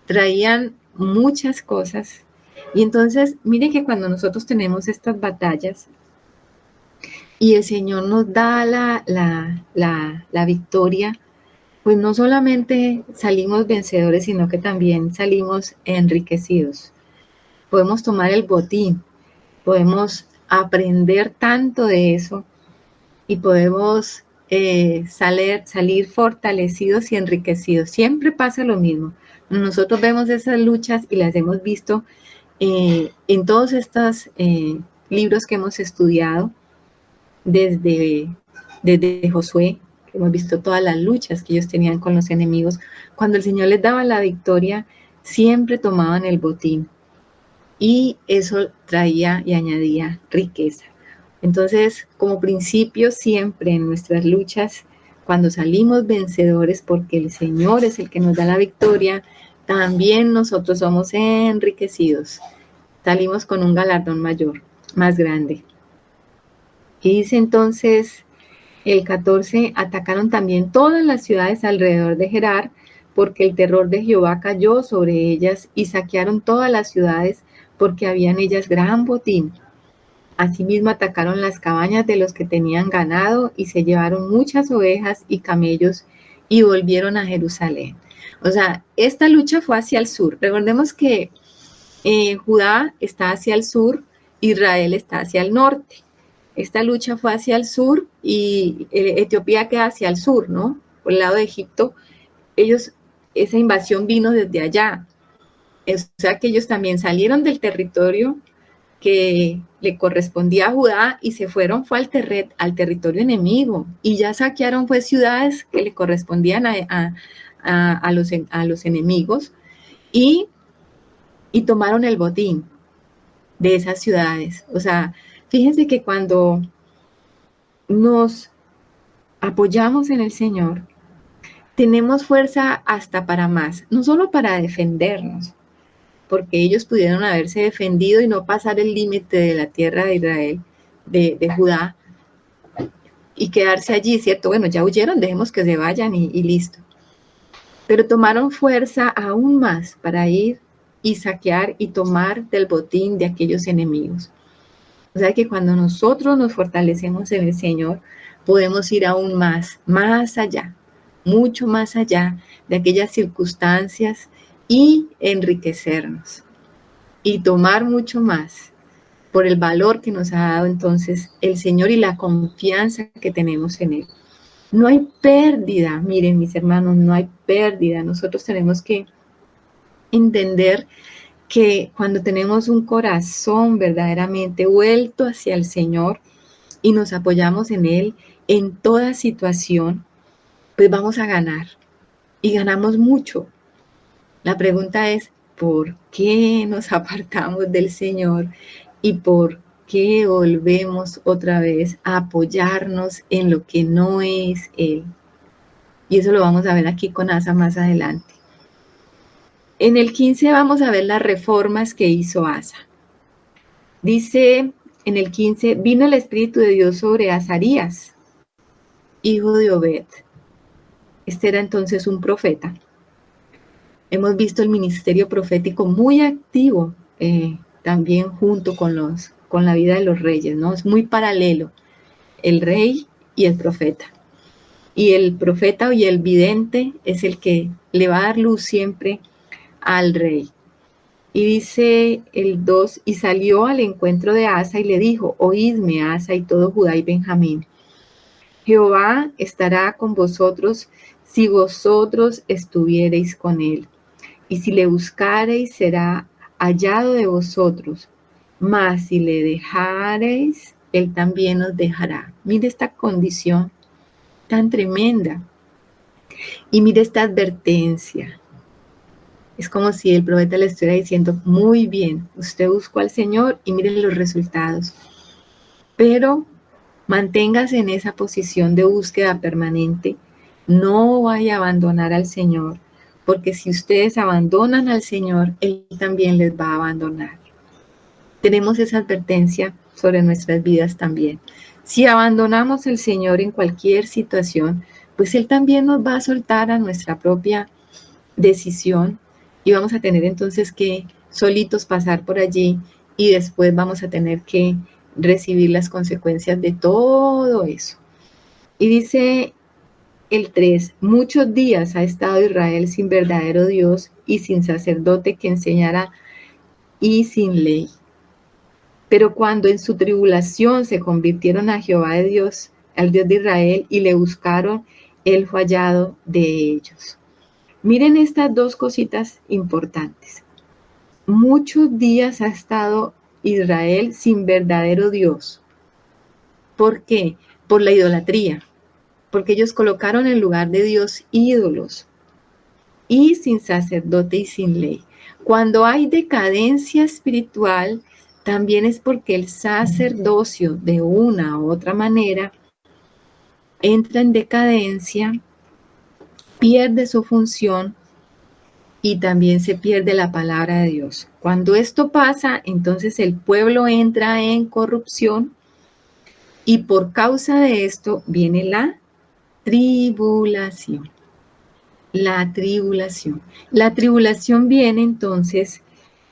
Speaker 1: Traían muchas cosas. Y entonces, miren que cuando nosotros tenemos estas batallas y el Señor nos da la victoria, pues no solamente salimos vencedores, sino que también salimos enriquecidos. Podemos tomar el botín, podemos aprender tanto de eso y podemos salir fortalecidos y enriquecidos. Siempre pasa lo mismo. Nosotros vemos esas luchas y las hemos visto en todos estos libros que hemos estudiado desde Josué. Hemos visto todas las luchas que ellos tenían con los enemigos. Cuando el Señor les daba la victoria, siempre tomaban el botín. Y eso traía y añadía riqueza. Entonces, como principio, siempre en nuestras luchas, cuando salimos vencedores, porque el Señor es el que nos da la victoria, también nosotros somos enriquecidos. Salimos con un galardón mayor, más grande. Y dice entonces el 14, atacaron también todas las ciudades alrededor de Gerar, porque el terror de Jehová cayó sobre ellas, y saquearon todas las ciudades, porque había en ellas gran botín. Asimismo atacaron las cabañas de los que tenían ganado, y se llevaron muchas ovejas y camellos, y volvieron a Jerusalén. O sea, esta lucha fue hacia el sur. Recordemos que Judá está hacia el sur, Israel está hacia el norte. Esta lucha fue hacia el sur y Etiopía queda hacia el sur, ¿no? Por el lado de Egipto. Esa invasión vino desde allá. O sea que ellos también salieron del territorio que le correspondía a Judá y se fueron, fue al territorio enemigo, y ya saquearon fue ciudades que le correspondían a los enemigos, y tomaron el botín de esas ciudades. O sea, fíjense que cuando nos apoyamos en el Señor, tenemos fuerza hasta para más, no solo para defendernos, porque ellos pudieron haberse defendido y no pasar el límite de la tierra de Israel, de Judá, y quedarse allí, ¿cierto? Bueno, ya huyeron, dejemos que se vayan y listo. Pero tomaron fuerza aún más para ir y saquear y tomar del botín de aquellos enemigos. O sea que cuando nosotros nos fortalecemos en el Señor, podemos ir aún más allá, mucho más allá de aquellas circunstancias y enriquecernos y tomar mucho más por el valor que nos ha dado entonces el Señor y la confianza que tenemos en Él. No hay pérdida, miren mis hermanos, no hay pérdida. Nosotros tenemos que entender que cuando tenemos un corazón verdaderamente vuelto hacia el Señor y nos apoyamos en Él en toda situación, pues vamos a ganar y ganamos mucho. La pregunta es, ¿por qué nos apartamos del Señor y por qué volvemos otra vez a apoyarnos en lo que no es Él? Y eso lo vamos a ver aquí con Asa más adelante. En el 15 vamos a ver las reformas que hizo Asa. Dice en el 15, vino el Espíritu de Dios sobre Azarías, hijo de Obed. Este era entonces un profeta. Hemos visto el ministerio profético muy activo también junto con la vida de los reyes, ¿no? Es muy paralelo el rey y el profeta. Y el profeta y el vidente es el que le va a dar luz siempre al rey. Y dice el 2, y salió al encuentro de Asa y le dijo, oídme Asa y todo Judá y Benjamín. Jehová estará con vosotros si vosotros estuviereis con él. Y si le buscareis será hallado de vosotros. Mas si le dejareis, él también os dejará. Mire esta condición tan tremenda. Y mire esta advertencia. Es como si el profeta le estuviera diciendo, muy bien, usted buscó al Señor y miren los resultados. Pero manténgase en esa posición de búsqueda permanente. No vaya a abandonar al Señor, porque si ustedes abandonan al Señor, Él también les va a abandonar. Tenemos esa advertencia sobre nuestras vidas también. Si abandonamos al Señor en cualquier situación, pues Él también nos va a soltar a nuestra propia decisión y vamos a tener entonces que solitos pasar por allí y después vamos a tener que recibir las consecuencias de todo eso. Y dice el 3, muchos días ha estado Israel sin verdadero Dios y sin sacerdote que enseñara y sin ley. Pero cuando en su tribulación se convirtieron a Jehová de Dios, al Dios de Israel, y le buscaron, él fue hallado de ellos. Miren estas dos cositas importantes. Muchos días ha estado Israel sin verdadero Dios. ¿Por qué? Por la idolatría. Porque ellos colocaron en lugar de Dios ídolos. Y sin sacerdote y sin ley. Cuando hay decadencia espiritual, también es porque el sacerdocio de una u otra manera entra en decadencia, pierde su función y también se pierde la palabra de Dios. Cuando esto pasa, entonces el pueblo entra en corrupción Y por causa de esto viene la tribulación. La tribulación. La tribulación viene entonces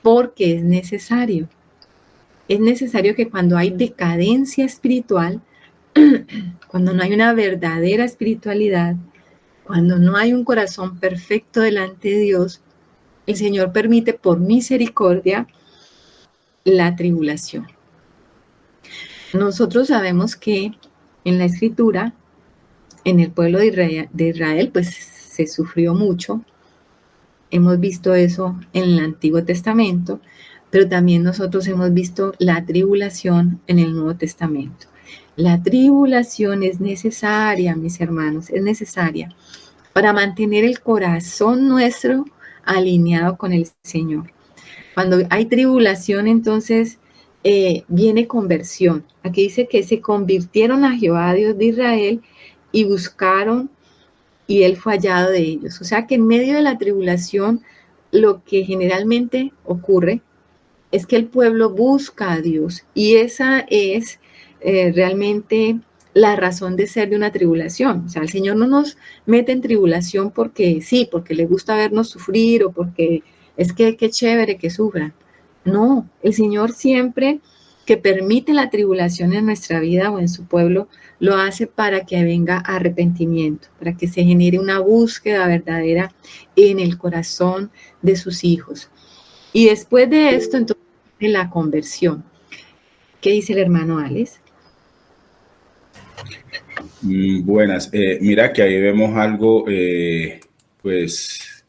Speaker 1: porque es necesario. Es necesario que cuando hay decadencia espiritual, cuando no hay una verdadera espiritualidad, cuando no hay un corazón perfecto delante de Dios, el Señor permite por misericordia la tribulación. Nosotros sabemos que en la Escritura, en el pueblo de Israel, pues se sufrió mucho. Hemos visto eso en el Antiguo Testamento, pero también nosotros hemos visto la tribulación en el Nuevo Testamento. La tribulación es necesaria, mis hermanos, es necesaria para mantener el corazón nuestro alineado con el Señor. Cuando hay tribulación, entonces viene conversión. Aquí dice que se convirtieron a Jehová, Dios de Israel, y buscaron, y él fue hallado de ellos. O sea que en medio de la tribulación, lo que generalmente ocurre es que el pueblo busca a Dios, y esa es realmente la razón de ser de una tribulación. O sea, el Señor no nos mete en tribulación porque sí, porque le gusta vernos sufrir o porque es que qué chévere que sufran. No, el Señor siempre que permite la tribulación en nuestra vida o en su pueblo, lo hace para que venga arrepentimiento, para que se genere una búsqueda verdadera en el corazón de sus hijos. Y después de esto, entonces, la conversión. ¿Qué dice el hermano Alex?
Speaker 3: Buenas. Mira que ahí vemos algo, pues,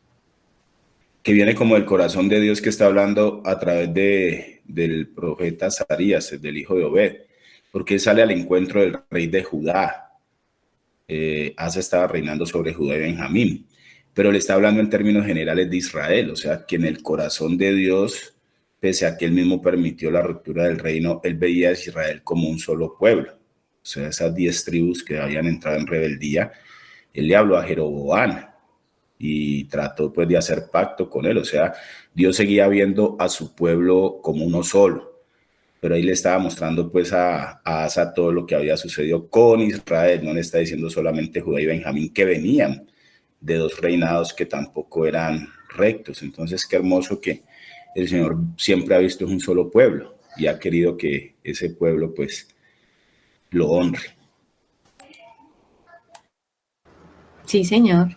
Speaker 3: que viene como del corazón de Dios, que está hablando a través del profeta Zacarías, del hijo de Obed, porque él sale al encuentro del rey de Judá. Asa estaba reinando sobre Judá y Benjamín, pero le está hablando en términos generales de Israel, o sea, que en el corazón de Dios, pese a que él mismo permitió la ruptura del reino, él veía a Israel como un solo pueblo. O sea, esas 10 tribus que habían entrado en rebeldía, él le habló a Jeroboam y trató pues de hacer pacto con él. O sea, Dios seguía viendo a su pueblo como uno solo, pero ahí le estaba mostrando pues a Asa todo lo que había sucedido con Israel. No le está diciendo solamente Judá y Benjamín, que venían de dos reinados que tampoco eran rectos. Entonces, qué hermoso que el Señor siempre ha visto un solo pueblo y ha querido que ese pueblo pues lo honre.
Speaker 1: Sí, Señor,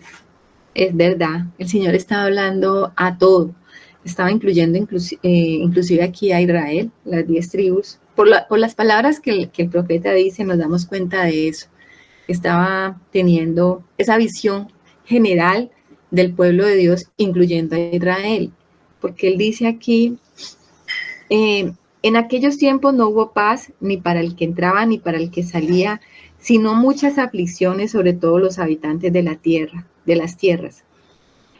Speaker 1: es verdad. El Señor estaba hablando a todo. Estaba incluyendo inclusive aquí a Israel, las 10 tribus. Por las palabras que el profeta dice, nos damos cuenta de eso. Estaba teniendo esa visión general del pueblo de Dios, incluyendo a Israel. Porque él dice aquí, en aquellos tiempos no hubo paz ni para el que entraba ni para el que salía, sino muchas aflicciones sobre todos los habitantes de la tierra, de las tierras.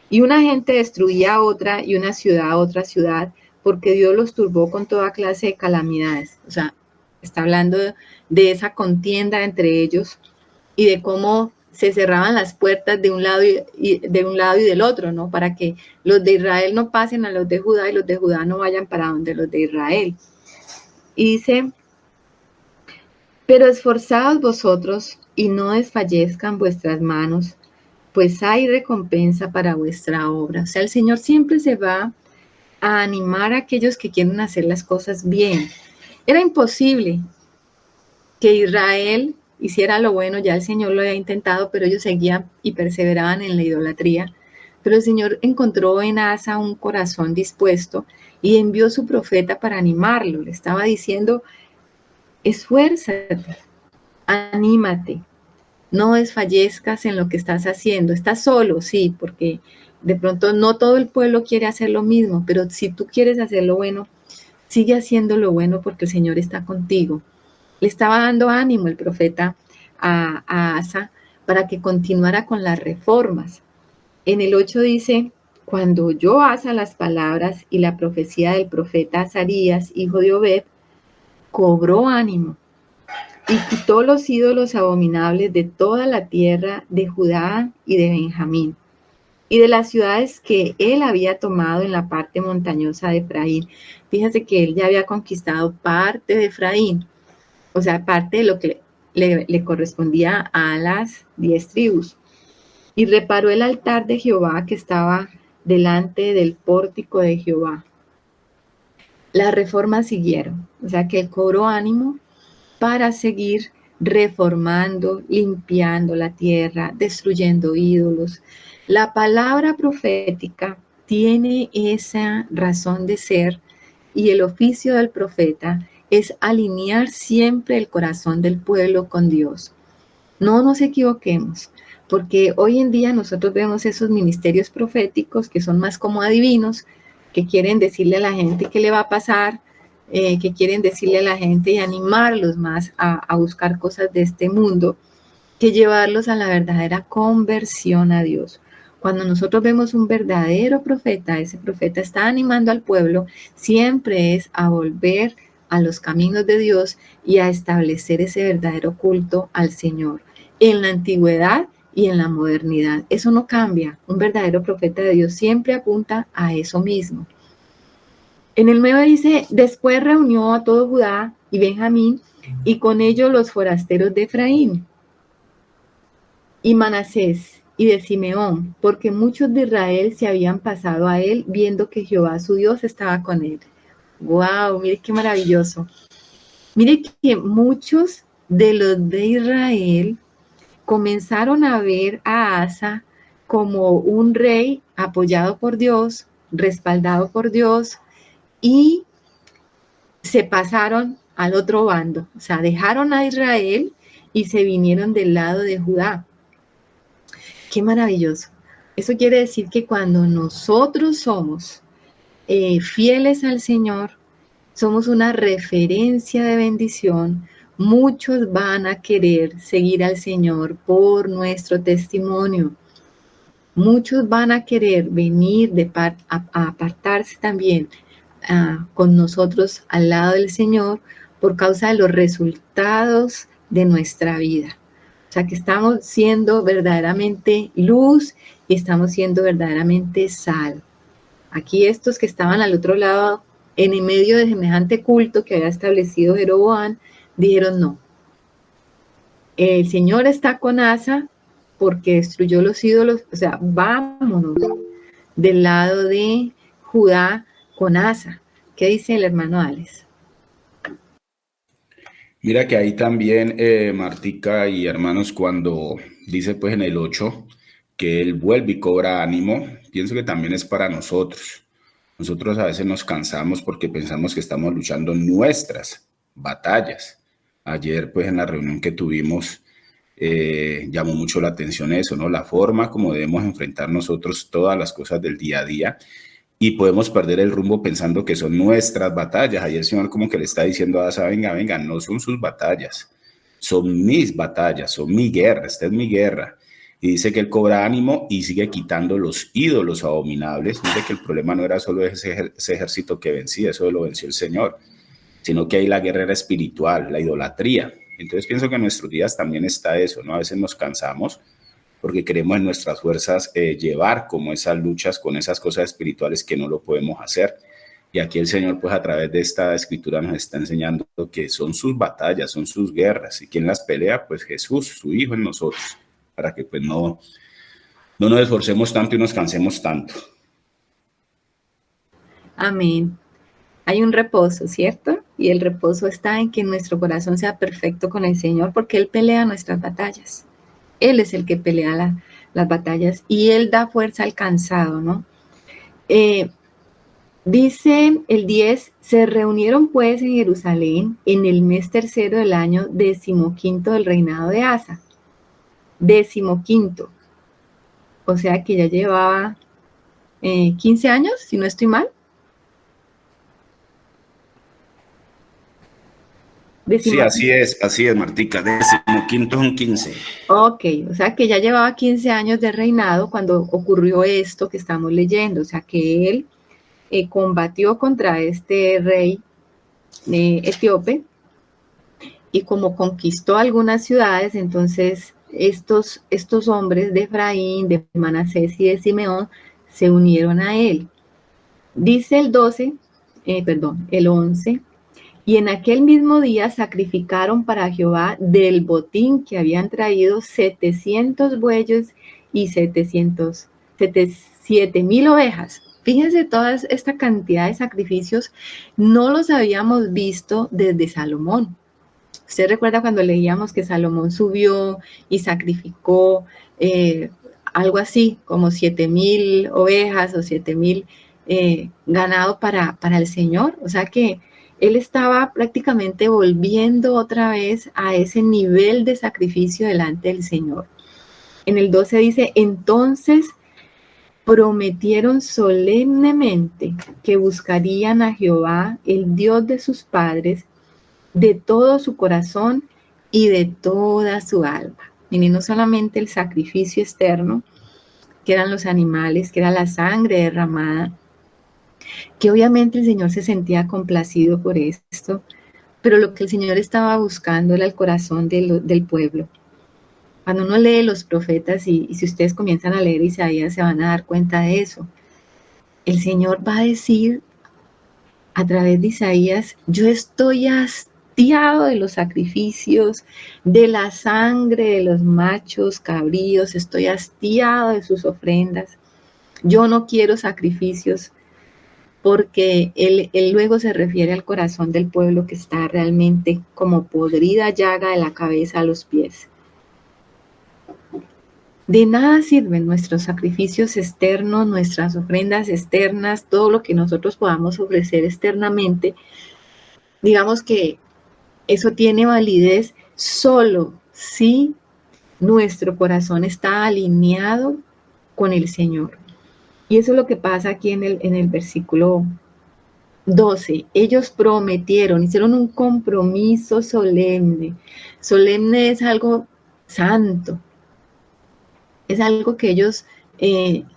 Speaker 1: Y una gente destruía a otra y una ciudad a otra ciudad, porque Dios los turbó con toda clase de calamidades. O sea, está hablando de esa contienda entre ellos y de cómo se cerraban las puertas de un lado y del otro, ¿no? Para que los de Israel no pasen a los de Judá y los de Judá no vayan para donde los de Israel. Y dice, pero esforzaos vosotros y no desfallezcan vuestras manos, pues hay recompensa para vuestra obra. O sea, el Señor siempre se va a animar a aquellos que quieren hacer las cosas bien. Era imposible que Israel hiciera lo bueno, ya el Señor lo había intentado, pero ellos seguían y perseveraban en la idolatría. Pero el Señor encontró en Asa un corazón dispuesto y envió su profeta para animarlo. Le estaba diciendo, esfuérzate, anímate, no desfallezcas en lo que estás haciendo. Estás solo, sí, porque de pronto no todo el pueblo quiere hacer lo mismo, pero si tú quieres hacer lo bueno, sigue haciendo lo bueno porque el Señor está contigo. Le estaba dando ánimo el profeta a Asa para que continuara con las reformas. En el 8 dice, cuando oyó Asa las palabras y la profecía del profeta Azarías, hijo de Obed, cobró ánimo y quitó los ídolos abominables de toda la tierra de Judá y de Benjamín, y de las ciudades que él había tomado en la parte montañosa de Efraín. Fíjense que él ya había conquistado parte de Efraín. o sea, parte de lo que le correspondía a las 10 tribus. Y reparó el altar de Jehová que estaba delante del pórtico de Jehová. Las reformas siguieron, o sea que él cobró ánimo para seguir reformando, limpiando la tierra, destruyendo ídolos. La palabra profética tiene esa razón de ser y el oficio del profeta es alinear siempre el corazón del pueblo con Dios. No nos equivoquemos, porque hoy en día nosotros vemos esos ministerios proféticos que son más como adivinos, que quieren decirle a la gente qué le va a pasar, que quieren decirle a la gente y animarlos más a buscar cosas de este mundo, que llevarlos a la verdadera conversión a Dios. Cuando nosotros vemos un verdadero profeta, ese profeta está animando al pueblo, siempre es a volver a los caminos de Dios y a establecer ese verdadero culto al Señor, en la antigüedad y en la modernidad. Eso no cambia. Un verdadero profeta de Dios siempre apunta a eso mismo. En el 9 dice, después reunió a todo Judá y Benjamín y con ellos los forasteros de Efraín y Manasés y de Simeón, porque muchos de Israel se habían pasado a él viendo que Jehová su Dios estaba con él. ¡Wow! Mire qué maravilloso. Mire que muchos de los de Israel comenzaron a ver a Asa como un rey apoyado por Dios, respaldado por Dios, y se pasaron al otro bando. O sea, dejaron a Israel y se vinieron del lado de Judá. Qué maravilloso. Eso quiere decir que cuando nosotros somos fieles al Señor, somos una referencia de bendición. Muchos van a querer seguir al Señor por nuestro testimonio. Muchos van a querer venir a apartarse también con nosotros al lado del Señor por causa de los resultados de nuestra vida. O sea, que estamos siendo verdaderamente luz y estamos siendo verdaderamente sal. Aquí estos que estaban al otro lado, en el medio de semejante culto que había establecido Jeroboam, dijeron no. El Señor está con Asa porque destruyó los ídolos. O sea, vámonos del lado de Judá con Asa. ¿Qué dice el hermano Alex?
Speaker 3: Mira que ahí también, Martica y hermanos, cuando dice pues en el 8 que él vuelve y cobra ánimo, pienso que también es para nosotros. Nosotros a veces nos cansamos porque pensamos que estamos luchando nuestras batallas. Ayer pues en la reunión que tuvimos llamó mucho la atención eso, ¿no? La forma como debemos enfrentar nosotros todas las cosas del día a día. Y podemos perder el rumbo pensando que son nuestras batallas. Ahí el Señor como que le está diciendo a Asa, venga, venga, no son sus batallas, son mis batallas, son mi guerra, esta es mi guerra. Y dice que él cobra ánimo y sigue quitando los ídolos abominables. Dice que el problema no era solo ese ejército que vencía, eso lo venció el Señor, sino que ahí la guerra era espiritual, la idolatría. Entonces pienso que en nuestros días también está eso, ¿no? A veces nos cansamos porque queremos en nuestras fuerzas llevar como esas luchas con esas cosas espirituales que no lo podemos hacer. Y aquí el Señor, pues a través de esta escritura nos está enseñando que son sus batallas, son sus guerras. ¿Y quién las pelea? Pues Jesús, su Hijo en nosotros, para que pues no nos esforcemos tanto y nos cansemos tanto.
Speaker 1: Amén. Hay un reposo, ¿cierto? Y el reposo está en que nuestro corazón sea perfecto con el Señor, porque Él pelea nuestras batallas. Él es el que pelea las batallas y Él da fuerza al cansado, ¿no? Dice el 10, se reunieron pues en Jerusalén en el mes tercero del año 15º del reinado de Asa. 15º. O sea que ya llevaba 15 años, si no estoy mal.
Speaker 3: Sí, así es, Martica. 15º son 15.
Speaker 1: Ok, o sea que ya llevaba 15 años de reinado cuando ocurrió esto que estamos leyendo. O sea que él combatió contra este rey etíope y como conquistó algunas ciudades, entonces estos hombres de Efraín, de Manasés y de Simeón se unieron a él. Dice el 11, Y en aquel mismo día sacrificaron para Jehová del botín que habían traído 700 bueyes y 7,000 ovejas. Fíjense toda esta cantidad de sacrificios, no los habíamos visto desde Salomón. Usted recuerda cuando leíamos que Salomón subió y sacrificó algo así, como 7,000 ovejas o 7,000 ganado para el Señor. O sea que él estaba prácticamente volviendo otra vez a ese nivel de sacrificio delante del Señor. En el 12 dice, entonces prometieron solemnemente que buscarían a Jehová, el Dios de sus padres, de todo su corazón y de toda su alma. Y no solamente el sacrificio externo, que eran los animales, que era la sangre derramada, que obviamente el Señor se sentía complacido por esto, pero lo que el Señor estaba buscando era el corazón del pueblo. Cuando uno lee los profetas, y si ustedes comienzan a leer Isaías, se van a dar cuenta de eso. El Señor va a decir a través de Isaías, yo estoy hastiado de los sacrificios, de la sangre de los machos cabríos, estoy hastiado de sus ofrendas. Yo no quiero sacrificios, porque él luego se refiere al corazón del pueblo que está realmente como podrida llaga de la cabeza a los pies. De nada sirven nuestros sacrificios externos, nuestras ofrendas externas, todo lo que nosotros podamos ofrecer externamente. Digamos que eso tiene validez solo si nuestro corazón está alineado con el Señor. Y eso es lo que pasa aquí en el versículo 12. Ellos prometieron, hicieron un compromiso solemne. Solemne es algo santo. Es algo que ellos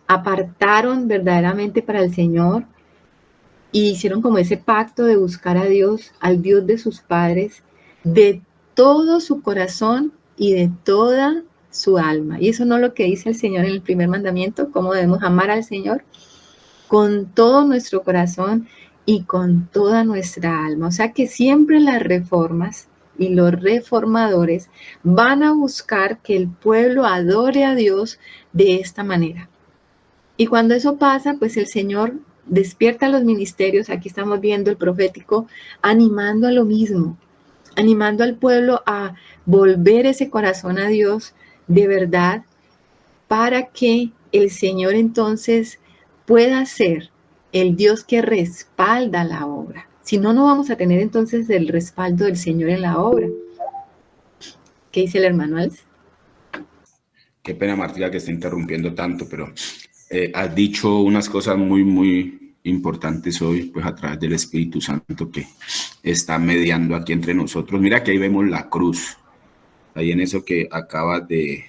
Speaker 1: apartaron verdaderamente para el Señor y hicieron como ese pacto de buscar a Dios, al Dios de sus padres, de todo su corazón y de toda su alma. Y eso no es lo que dice el Señor en el primer mandamiento, cómo debemos amar al Señor con todo nuestro corazón y con toda nuestra alma. O sea que siempre las reformas y los reformadores van a buscar que el pueblo adore a Dios de esta manera. Y cuando eso pasa, pues el Señor despierta los ministerios, aquí estamos viendo el profético, animando a lo mismo, animando al pueblo a volver ese corazón a Dios de verdad, para que el Señor entonces pueda ser el Dios que respalda la obra. Si no, no vamos a tener entonces el respaldo del Señor en la obra. ¿Qué dice el hermano Alce?
Speaker 3: Qué pena, Martina, que esté interrumpiendo tanto, pero has dicho unas cosas muy, muy importantes hoy, pues a través del Espíritu Santo que está mediando aquí entre nosotros. Mira que ahí vemos la cruz, ahí en eso que acabas de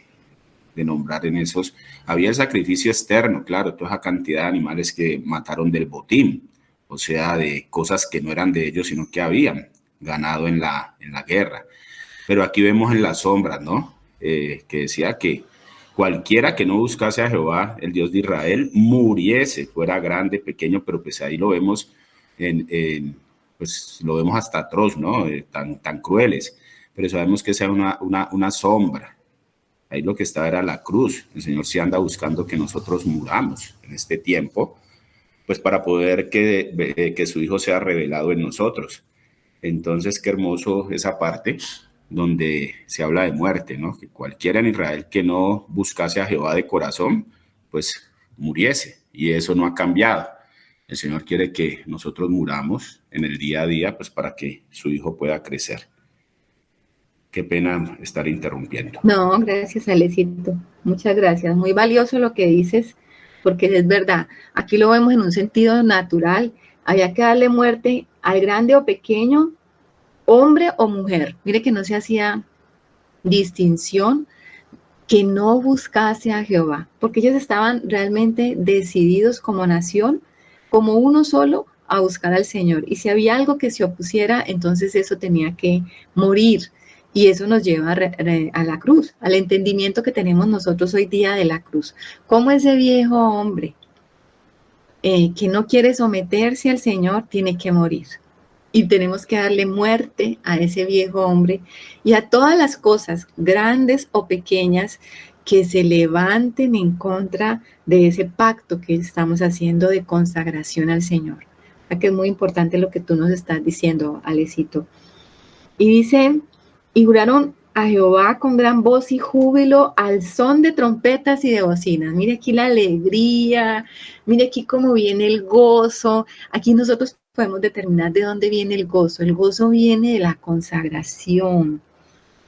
Speaker 3: nombrar, en esos, había el sacrificio externo, claro, toda esa cantidad de animales que mataron del botín, o sea, de cosas que no eran de ellos, sino que habían ganado en la guerra. Pero aquí vemos en las sombras, ¿no? Que decía que cualquiera que no buscase a Jehová, el Dios de Israel, muriese, fuera grande, pequeño, pero pues ahí lo vemos, pues lo vemos hasta atroz, ¿no? Tan crueles, pero sabemos que esa es una sombra. Ahí lo que está era la cruz. El Señor sí anda buscando que nosotros muramos en este tiempo, pues para poder que su Hijo sea revelado en nosotros. Entonces, qué hermoso esa parte donde se habla de muerte, ¿no? Que cualquiera en Israel que no buscase a Jehová de corazón, pues muriese. Y eso no ha cambiado. El Señor quiere que nosotros muramos en el día a día, pues para que su Hijo pueda crecer. Qué pena estar interrumpiendo.
Speaker 1: No, gracias, Alecito. Muchas gracias. Muy valioso lo que dices, porque es verdad. Aquí lo vemos en un sentido natural. Había que darle muerte al grande o pequeño, hombre o mujer. Mire que no se hacía distinción, que no buscase a Jehová, porque ellos estaban realmente decididos como nación, como uno solo, a buscar al Señor. Y si había algo que se opusiera, entonces eso tenía que morir. Y eso nos lleva a la cruz, al entendimiento que tenemos nosotros hoy día de la cruz. Como ese viejo hombre que no quiere someterse al Señor, tiene que morir. Y tenemos que darle muerte a ese viejo hombre y a todas las cosas, grandes o pequeñas, que se levanten en contra de ese pacto que estamos haciendo de consagración al Señor. Que es muy importante lo que tú nos estás diciendo, Alecito. Y dice, y juraron a Jehová con gran voz y júbilo al son de trompetas y de bocinas. Mire aquí la alegría, mire aquí cómo viene el gozo. Aquí nosotros podemos determinar de dónde viene el gozo. El gozo viene de la consagración.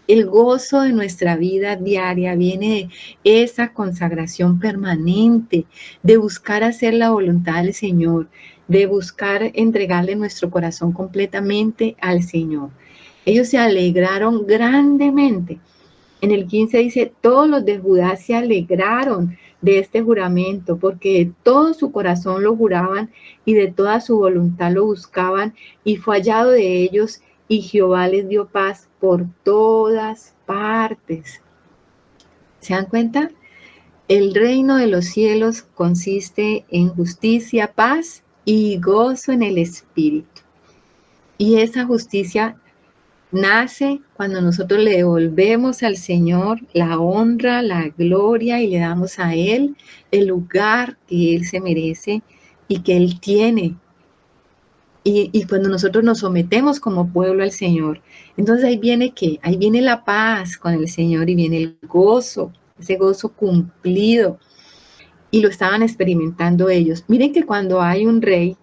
Speaker 1: El gozo de nuestra vida diaria viene de esa consagración permanente, de buscar hacer la voluntad del Señor, de buscar entregarle nuestro corazón completamente al Señor. Ellos se alegraron grandemente. En el 15 dice, todos los de Judá se alegraron de este juramento, porque de todo su corazón lo juraban y de toda su voluntad lo buscaban, y fue hallado de ellos, y Jehová les dio paz por todas partes. ¿Se dan cuenta? El reino de los cielos consiste en justicia, paz y gozo en el Espíritu. Y esa justicia nace cuando nosotros le devolvemos al Señor la honra, la gloria y le damos a Él el lugar que Él se merece y que Él tiene. Y cuando nosotros nos sometemos como pueblo al Señor, entonces ahí viene ¿qué? Ahí viene la paz con el Señor y viene el gozo, ese gozo cumplido. Y lo estaban experimentando ellos. Miren que cuando hay un rey,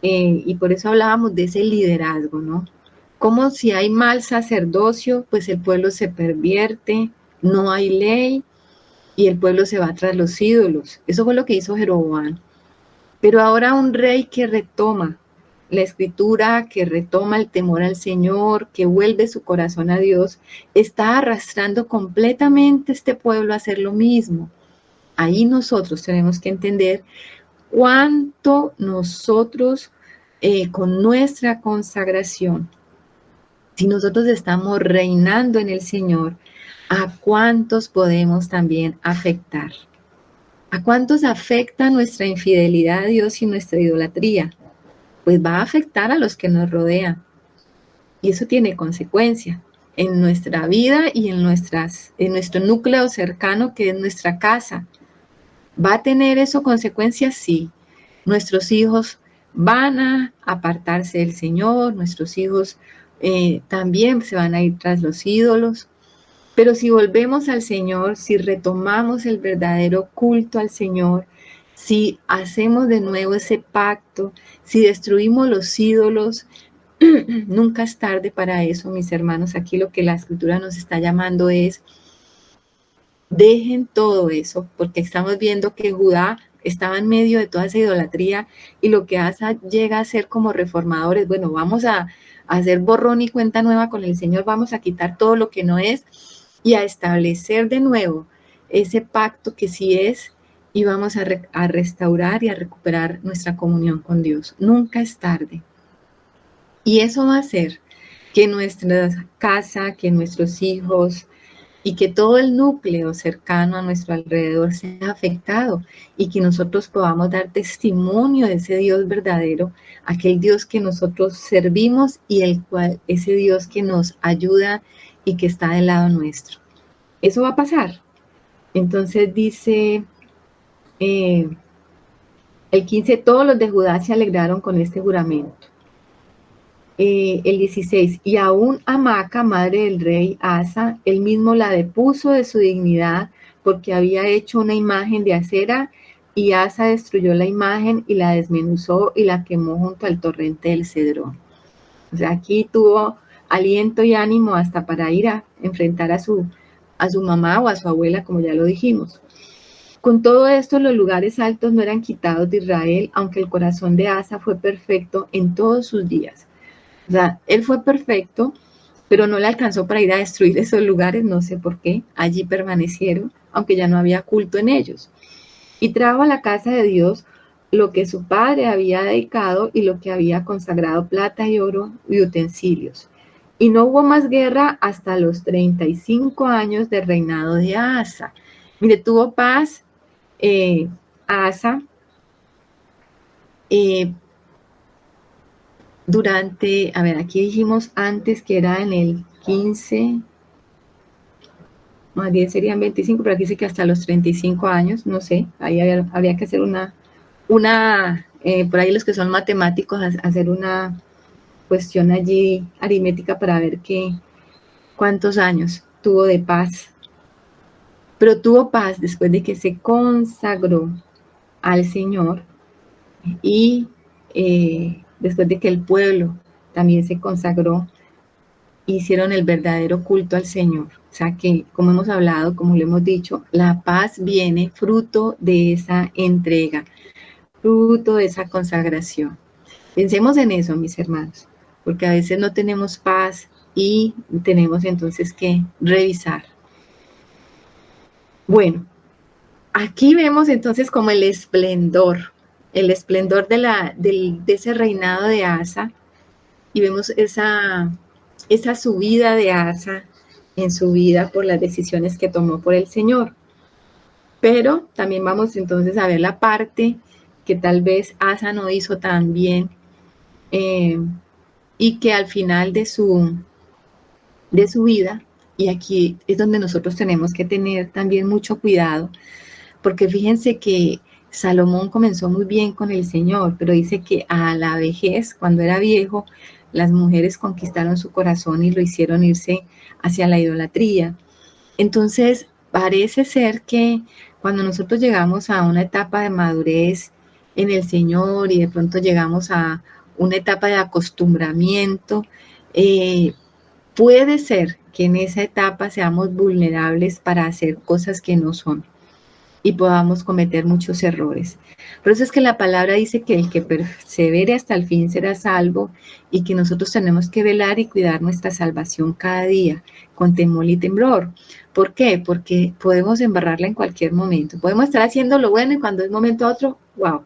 Speaker 1: y por eso hablábamos de ese liderazgo, ¿no? Como si hay mal sacerdocio, pues el pueblo se pervierte, no hay ley y el pueblo se va tras los ídolos. Eso fue lo que hizo Jeroboam. Pero ahora un rey que retoma la escritura, que retoma el temor al Señor, que vuelve su corazón a Dios, está arrastrando completamente este pueblo a hacer lo mismo. Ahí nosotros tenemos que entender cuánto nosotros, con nuestra consagración, si nosotros estamos reinando en el Señor, ¿a cuántos podemos también afectar? ¿A cuántos afecta nuestra infidelidad a Dios y nuestra idolatría? Pues va a afectar a los que nos rodean. Y eso tiene consecuencia en nuestra vida y en nuestro núcleo cercano, que es nuestra casa. ¿Va a tener eso consecuencias? Sí. Nuestros hijos van a apartarse del Señor, nuestros hijos también se van a ir tras los ídolos. Pero si volvemos al Señor, si retomamos el verdadero culto al Señor, si hacemos de nuevo ese pacto, si destruimos los ídolos, nunca es tarde para eso, mis hermanos. Aquí lo que la Escritura nos está llamando es, dejen todo eso, porque estamos viendo que Judá estaba en medio de toda esa idolatría y lo que Asa llega a ser como reformadores, bueno, vamos a hacer borrón y cuenta nueva con el Señor, vamos a quitar todo lo que no es y a establecer de nuevo ese pacto que sí es, y vamos a restaurar y a recuperar nuestra comunión con Dios. Nunca es tarde. Y eso va a hacer que nuestra casa, que nuestros hijos y que todo el núcleo cercano a nuestro alrededor sea afectado y que nosotros podamos dar testimonio de ese Dios verdadero, aquel Dios que nosotros servimos y ese Dios que nos ayuda y que está del lado nuestro. Eso va a pasar. Entonces dice el 15, todos los de Judá se alegraron con este juramento. El 16, y aún Amaca, madre del rey Asa, él mismo la depuso de su dignidad porque había hecho una imagen de acera, y Asa destruyó la imagen y la desmenuzó y la quemó junto al torrente del Cedrón. O sea, aquí tuvo aliento y ánimo hasta para ir a enfrentar a su mamá o a su abuela, como ya lo dijimos. Con todo esto, los lugares altos no eran quitados de Israel, aunque el corazón de Asa fue perfecto en todos sus días. O sea, él fue perfecto, pero no le alcanzó para ir a destruir esos lugares, no sé por qué. Allí permanecieron, aunque ya no había culto en ellos. Y trajo a la casa de Dios lo que su padre había dedicado y lo que había consagrado, plata y oro y utensilios. Y no hubo más guerra hasta los 35 años de reinado de Asa. Mire, tuvo paz Asa, durante, a ver, aquí dijimos antes que era en el 15, más bien serían 25, pero aquí dice que hasta los 35 años, no sé, ahí habría que hacer por ahí los que son matemáticos, hacer una cuestión allí aritmética para ver cuántos años tuvo de paz. Pero tuvo paz después de que se consagró al Señor y después de que el pueblo también se consagró, hicieron el verdadero culto al Señor. O sea que, como hemos hablado, como lo hemos dicho, la paz viene fruto de esa entrega, fruto de esa consagración. Pensemos en eso, mis hermanos, porque a veces no tenemos paz y tenemos entonces que revisar. Bueno, aquí vemos entonces como el esplendor de ese reinado de Asa, y vemos esa subida de Asa en su vida por las decisiones que tomó por el Señor. Pero también vamos entonces a ver la parte que tal vez Asa no hizo tan bien, y que al final de su vida, y aquí es donde nosotros tenemos que tener también mucho cuidado, porque fíjense que Salomón comenzó muy bien con el Señor, pero dice que a la vejez, cuando era viejo, las mujeres conquistaron su corazón y lo hicieron irse hacia la idolatría. Entonces, parece ser que cuando nosotros llegamos a una etapa de madurez en el Señor y de pronto llegamos a una etapa de acostumbramiento, puede ser que en esa etapa seamos vulnerables para hacer cosas que no son y podamos cometer muchos errores. Por eso es que la palabra dice que el que persevere hasta el fin será salvo, y que nosotros tenemos que velar y cuidar nuestra salvación cada día con temor y temblor. ¿Por qué? Porque podemos embarrarla en cualquier momento. Podemos estar haciendo lo bueno y cuando es momento a otro, wow,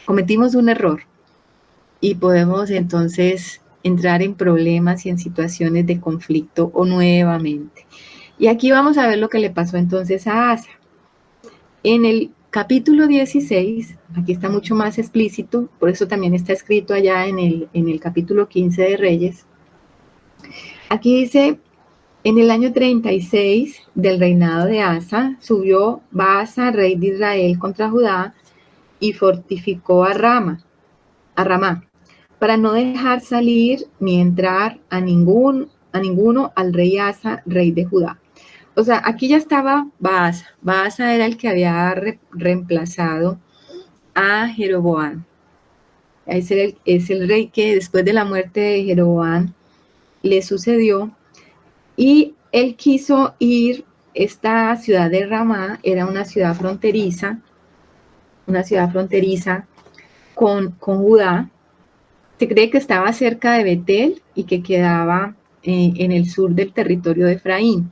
Speaker 1: cometimos un error y podemos entonces entrar en problemas y en situaciones de conflicto o nuevamente. Y aquí vamos a ver lo que le pasó entonces a Asa. En el capítulo 16, aquí está mucho más explícito, por eso también está escrito allá en el capítulo 15 de Reyes. Aquí dice, en el año 36 del reinado de Asa, subió Baasa, rey de Israel, contra Judá y fortificó a Ramá, para no dejar salir ni entrar a ninguno al rey Asa, rey de Judá. O sea, aquí ya estaba Baasa. Baasa era el que había reemplazado a Jeroboam. Es el rey que después de la muerte de Jeroboam le sucedió, y él quiso ir. Esta ciudad de Ramá era una ciudad fronteriza con Judá. Se cree que estaba cerca de Betel y que quedaba en el sur del territorio de Efraín.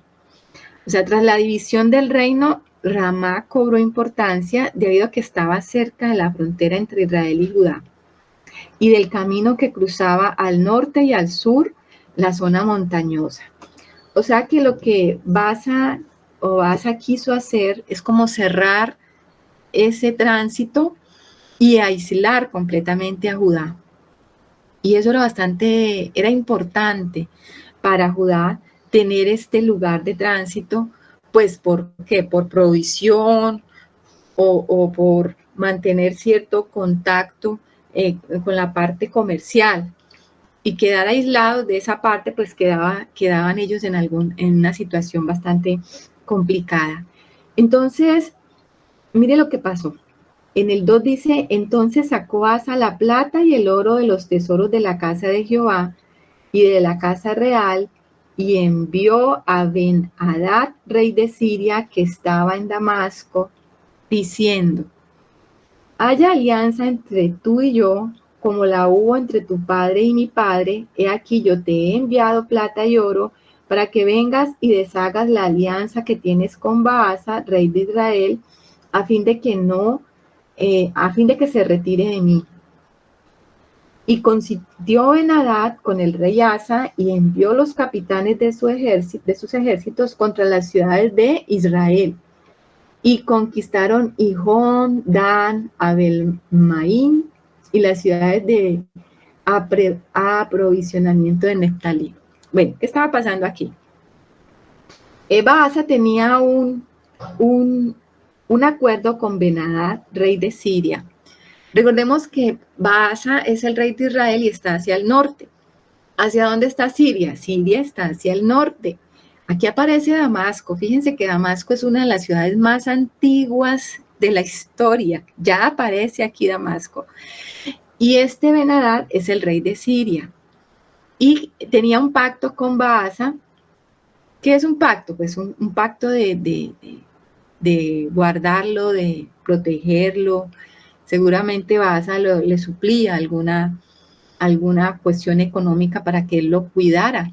Speaker 1: O sea, tras la división del reino, Ramá cobró importancia debido a que estaba cerca de la frontera entre Israel y Judá y del camino que cruzaba al norte y al sur la zona montañosa. O sea que lo que Baasa quiso hacer es como cerrar ese tránsito y aislar completamente a Judá. Y eso era importante para Judá tener este lugar de tránsito, pues ¿por qué? Por provisión o por mantener cierto contacto con la parte comercial, y quedar aislados de esa parte, pues quedaban ellos en una situación bastante complicada. Entonces, mire lo que pasó. En el 2 dice, entonces sacó Asa la plata y el oro de los tesoros de la casa de Jehová y de la casa real, y envió a Ben-Hadad, rey de Siria, que estaba en Damasco, diciendo, haya alianza entre tú y yo, como la hubo entre tu padre y mi padre. He aquí yo te he enviado plata y oro, para que vengas y deshagas la alianza que tienes con Baasa, rey de Israel, a fin de que se retire de mí. Y consintió Ben-Hadad con el rey Asa, y envió los capitanes de sus ejércitos contra las ciudades de Israel. Y conquistaron Hijón, Dan, Abel-Maim y las ciudades de aprovisionamiento de Neftalí. Bueno, ¿qué estaba pasando aquí? Baasa tenía un acuerdo con Ben-Hadad, rey de Siria. Recordemos que Baasa es el rey de Israel y está hacia el norte. ¿Hacia dónde está Siria? Siria está hacia el norte. Aquí aparece Damasco. Fíjense que Damasco es una de las ciudades más antiguas de la historia. Ya aparece aquí Damasco. Y este Ben-Hadad es el rey de Siria. Y tenía un pacto con Baasa. ¿Qué es un pacto? Pues un pacto de guardarlo, de protegerlo. Seguramente Baasa le suplía alguna cuestión económica para que él lo cuidara.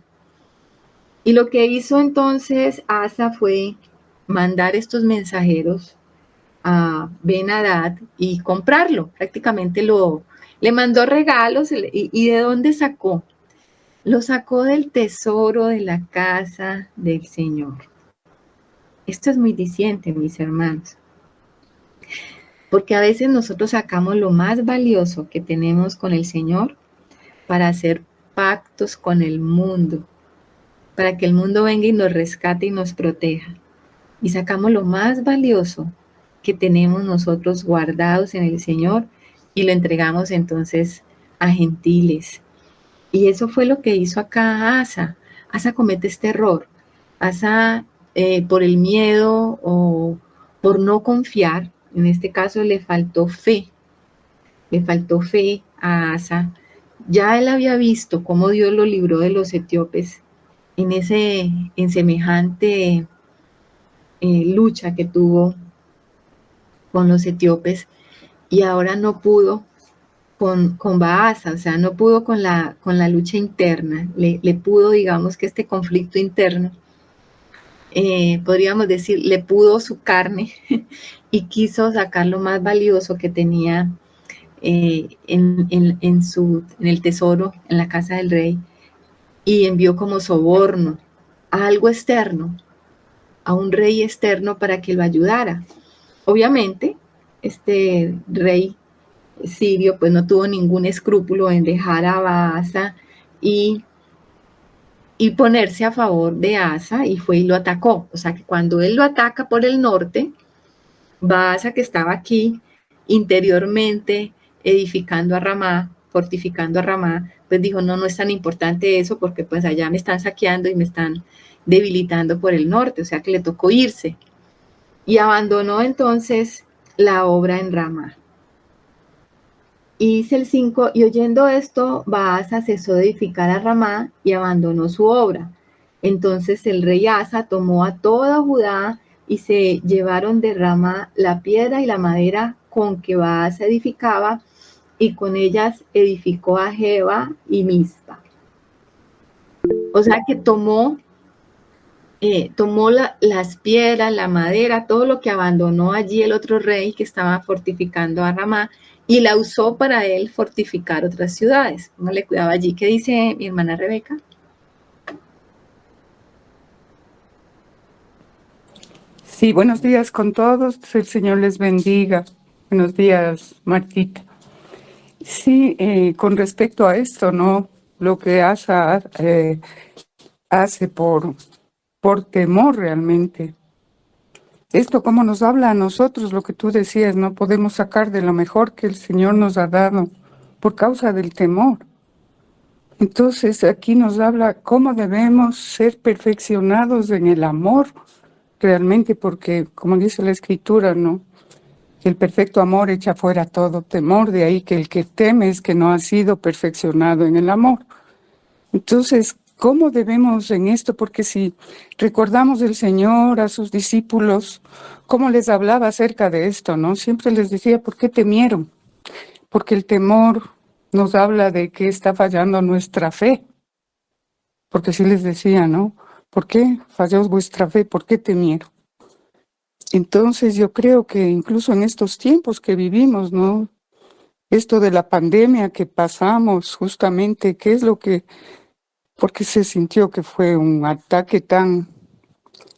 Speaker 1: Y lo que hizo entonces Asa fue mandar estos mensajeros a Ben-Hadad y comprarlo. Prácticamente le mandó regalos. ¿Y de dónde sacó? Lo sacó del tesoro de la casa del Señor. Esto es muy diciente, mis hermanos. Porque a veces nosotros sacamos lo más valioso que tenemos con el Señor para hacer pactos con el mundo, para que el mundo venga y nos rescate y nos proteja. Y sacamos lo más valioso que tenemos nosotros guardados en el Señor y lo entregamos entonces a gentiles. Y eso fue lo que hizo acá Asa. Asa comete este error. Asa, por el miedo o por no confiar, en este caso le faltó fe a Asa. Ya él había visto cómo Dios lo libró de los etíopes en semejante lucha que tuvo con los etíopes, y ahora no pudo con Baasa, o sea, no pudo con la lucha interna, le pudo, digamos que este conflicto interno, podríamos decir, le pudo su carne y quiso sacar lo más valioso que tenía en el tesoro, en la casa del rey, y envió como soborno a algo externo, a un rey externo para que lo ayudara. Obviamente, este rey sirio pues no tuvo ningún escrúpulo en dejar a Baasa y ponerse a favor de Asa, y fue y lo atacó. O sea que cuando él lo ataca por el norte, Baasa, que estaba aquí interiormente edificando a Ramá, fortificando a Ramá, pues dijo, no es tan importante eso porque pues allá me están saqueando y me están debilitando por el norte, o sea que le tocó irse. Y abandonó entonces la obra en Ramá. Y dice el 5, y oyendo esto, Baasa cesó de edificar a Ramá y abandonó su obra. Entonces el rey Asa tomó a toda Judá y se llevaron de Ramá la piedra y la madera con que Baasa edificaba, y con ellas edificó a Geba y Mizpa. O sea que tomó las piedras, la madera, todo lo que abandonó allí el otro rey que estaba fortificando a Ramá, y la usó para él fortificar otras ciudades. Póngale cuidado allí. ¿Qué dice mi hermana Rebeca?
Speaker 4: Sí, buenos días con todos. El Señor les bendiga. Buenos días, Martita. Sí, con respecto a esto, ¿no? Lo que Asa hace por temor realmente. Esto como nos habla a nosotros, lo que tú decías, no podemos sacar de lo mejor que el Señor nos ha dado por causa del temor. Entonces aquí nos habla cómo debemos ser perfeccionados en el amor realmente, porque como dice la Escritura, ¿no? El perfecto amor echa fuera todo temor, de ahí que el que teme es que no ha sido perfeccionado en el amor. Entonces, ¿cómo debemos en esto? Porque si recordamos el Señor a sus discípulos, cómo les hablaba acerca de esto, ¿no? Siempre les decía, ¿por qué temieron? Porque el temor nos habla de que está fallando nuestra fe. Porque sí les decía, ¿no? ¿Por qué falló vuestra fe? ¿Por qué temieron? Entonces yo creo que incluso en estos tiempos que vivimos, ¿no? Esto de la pandemia que pasamos justamente, ¿qué es lo que... porque se sintió que fue un ataque tan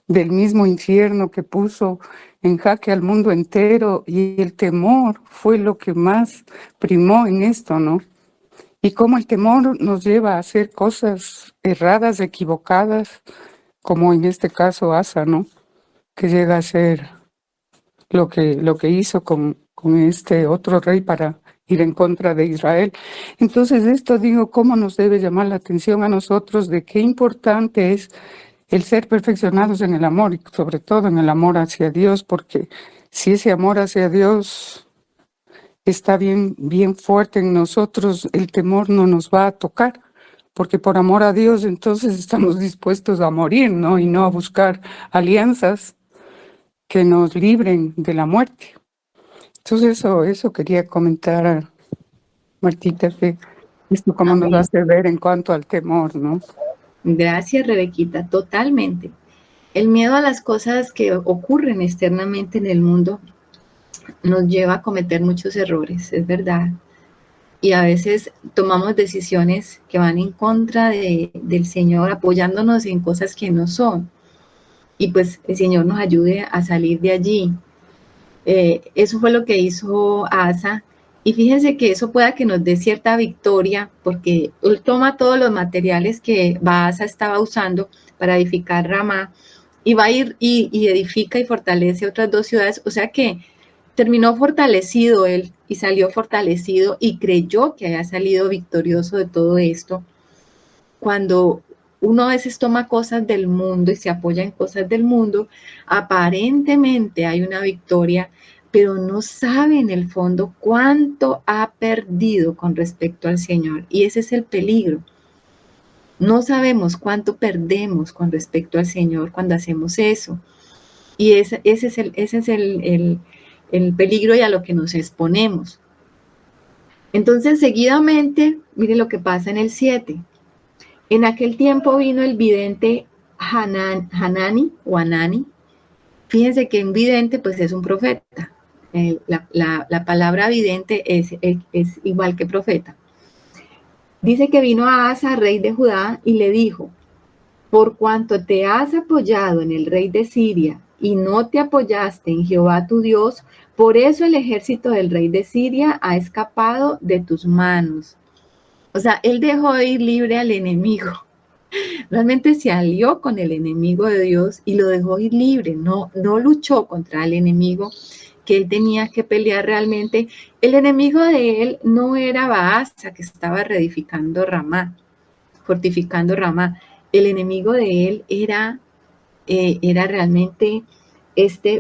Speaker 4: del mismo infierno que puso en jaque al mundo entero, y el temor fue lo que más primó en esto, ¿no? y cómo el temor nos lleva a hacer cosas erradas, equivocadas, como en este caso Asa, ¿no? Que llega a ser lo que hizo con este otro rey para ir en contra de Israel. Entonces esto digo, cómo nos debe llamar la atención a nosotros de qué importante es el ser perfeccionados en el amor y sobre todo en el amor hacia Dios, porque si ese amor hacia Dios está bien fuerte en nosotros, el temor no nos va a tocar, porque por amor a Dios entonces estamos dispuestos a morir, ¿no? Y no a buscar alianzas que nos libren de la muerte. Entonces eso quería comentar, Martita, que esto cómo nos
Speaker 1: Amén.
Speaker 4: hace ver en cuanto al temor, ¿no?
Speaker 1: Gracias, Rebequita, totalmente. El miedo a las cosas que ocurren externamente en el mundo nos lleva a cometer muchos errores, es verdad. Y a veces tomamos decisiones que van en contra del Señor, apoyándonos en cosas que no son. Y pues el Señor nos ayude a salir de allí. Eso fue lo que hizo Asa. Y fíjense que eso pueda que nos dé cierta victoria, porque él toma todos los materiales que Baasa estaba usando para edificar Ramá, y va a ir y edifica y fortalece otras 2 ciudades. O sea que terminó fortalecido él y salió fortalecido y creyó que había salido victorioso de todo esto. Cuando uno a veces toma cosas del mundo y se apoya en cosas del mundo, aparentemente hay una victoria, pero no sabe en el fondo cuánto ha perdido con respecto al Señor. Y ese es el peligro. No sabemos cuánto perdemos con respecto al Señor cuando hacemos eso. Y ese es el peligro y a lo que nos exponemos. Entonces, seguidamente, mire lo que pasa en el 7. En aquel tiempo vino el vidente Hanani o Anani. Fíjense que un vidente pues es un profeta. La palabra vidente es igual que profeta. Dice que vino a Asa, rey de Judá, y le dijo: por cuanto te has apoyado en el rey de Siria y no te apoyaste en Jehová tu Dios, por eso el ejército del rey de Siria ha escapado de tus manos. O sea, él dejó ir libre al enemigo. Realmente se alió con el enemigo de Dios y lo dejó ir libre. No luchó contra el enemigo que él tenía que pelear realmente. El enemigo de él no era Baasa, que estaba reedificando Ramá, fortificando Ramá. El enemigo de él era realmente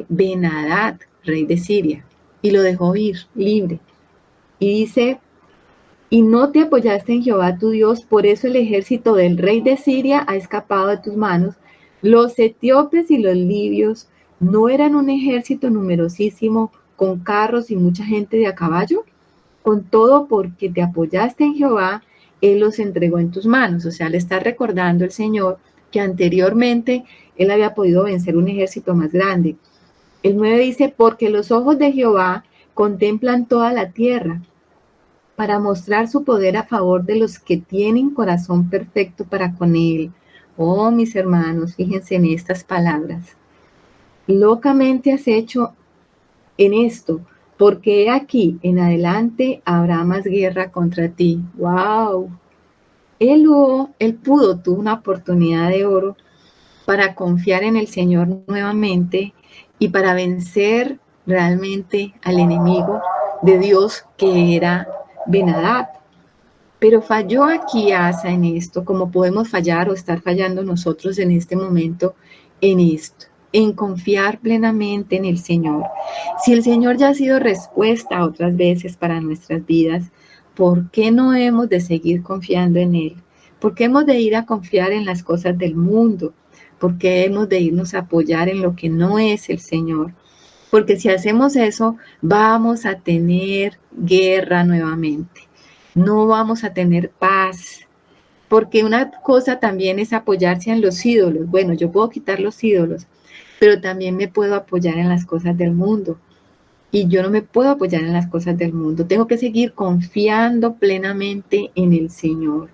Speaker 1: Ben-Hadad, rey de Siria, y lo dejó ir libre. Y dice: y no te apoyaste en Jehová tu Dios, por eso el ejército del rey de Siria ha escapado de tus manos. Los etíopes y los libios no eran un ejército numerosísimo con carros y mucha gente de a caballo. Con todo, porque te apoyaste en Jehová, él los entregó en tus manos. O sea, le está recordando el Señor que anteriormente él había podido vencer un ejército más grande. El 9 dice: porque los ojos de Jehová contemplan toda la tierra, para mostrar su poder a favor de los que tienen corazón perfecto para con él. Oh, mis hermanos, fíjense en estas palabras. Locamente has hecho en esto, porque aquí en adelante habrá más guerra contra ti. ¡Wow! Tuvo una oportunidad de oro para confiar en el Señor nuevamente y para vencer realmente al enemigo de Dios, que era Ben-Hadad. Pero falló aquí Asa en esto, como podemos fallar o estar fallando nosotros en este momento en esto, en confiar plenamente en el Señor. Si el Señor ya ha sido respuesta otras veces para nuestras vidas, ¿por qué no hemos de seguir confiando en Él? ¿Por qué hemos de ir a confiar en las cosas del mundo? ¿Por qué hemos de irnos a apoyar en lo que no es el Señor? Porque si hacemos eso, vamos a tener guerra nuevamente. No vamos a tener paz, porque una cosa también es apoyarse en los ídolos. Bueno, yo puedo quitar los ídolos, pero también me puedo apoyar en las cosas del mundo. Y yo no me puedo apoyar en las cosas del mundo. Tengo que seguir confiando plenamente en el Señor.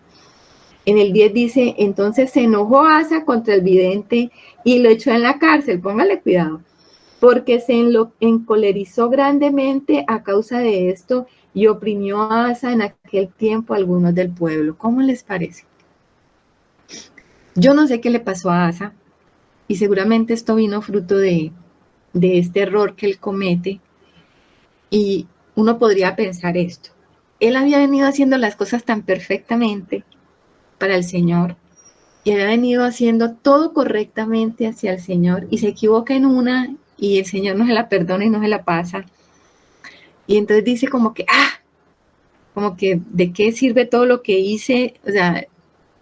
Speaker 1: En el 10 dice: entonces se enojó Asa contra el vidente y lo echó en la cárcel. Póngale cuidado. porque se encolerizó grandemente a causa de esto y oprimió a Asa en aquel tiempo a algunos del pueblo. ¿Cómo les parece? Yo no sé qué le pasó a Asa, y seguramente esto vino fruto de este error que él comete, y uno podría pensar esto. Él había venido haciendo las cosas tan perfectamente para el Señor, y había venido haciendo todo correctamente hacia el Señor, y se equivoca en una, y el Señor no se la perdona y no se la pasa. Y entonces dice como que, como que, ¿de qué sirve todo lo que hice? O sea,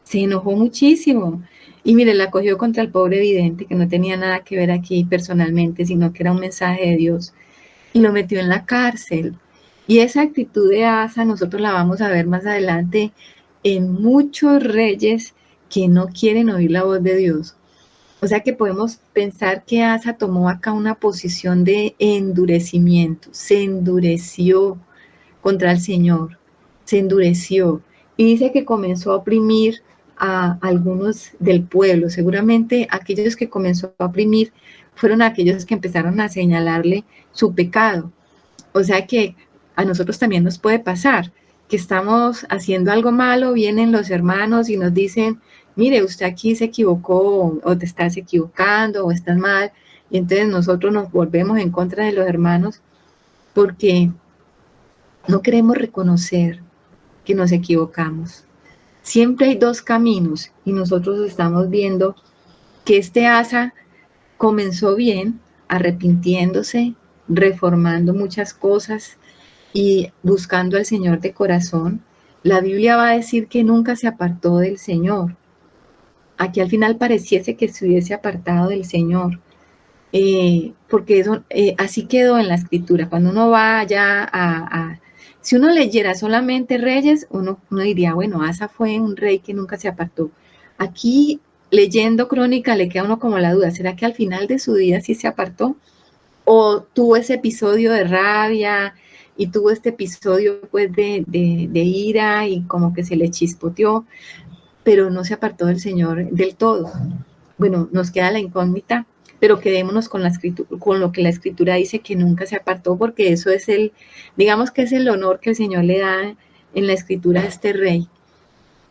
Speaker 1: se enojó muchísimo. Y mire, la cogió contra el pobre vidente, que no tenía nada que ver aquí personalmente, sino que era un mensaje de Dios, y lo metió en la cárcel. Y esa actitud de Asa nosotros la vamos a ver más adelante en muchos reyes que no quieren oír la voz de Dios. O sea que podemos pensar que Asa tomó acá una posición de endurecimiento, se endureció contra el Señor, se endureció y dice que comenzó a oprimir a algunos del pueblo. Seguramente aquellos que comenzó a oprimir fueron aquellos que empezaron a señalarle su pecado. O sea que a nosotros también nos puede pasar que estamos haciendo algo malo, vienen los hermanos y nos dicen, mire, usted aquí se equivocó, o te estás equivocando, o estás mal, y entonces nosotros nos volvemos en contra de los hermanos porque no queremos reconocer que nos equivocamos. Siempre hay dos caminos y nosotros estamos viendo que este Asa comenzó bien, arrepintiéndose, reformando muchas cosas y buscando al Señor de corazón. La Biblia va a decir que nunca se apartó del Señor. Aquí al final pareciese que se hubiese apartado del Señor, porque eso, así quedó en la escritura. Cuando uno va ya si uno leyera solamente reyes, uno diría, bueno, Asa fue un rey que nunca se apartó. Aquí, leyendo crónica, le queda a uno como la duda, ¿será que al final de su vida sí se apartó? ¿O tuvo ese episodio de rabia y tuvo este episodio pues de ira y como que se le chispoteó, pero no se apartó del Señor del todo? Bueno, nos queda la incógnita, pero quedémonos con con lo que la escritura dice, que nunca se apartó, porque eso es digamos que es el honor que el Señor le da en la escritura a este rey.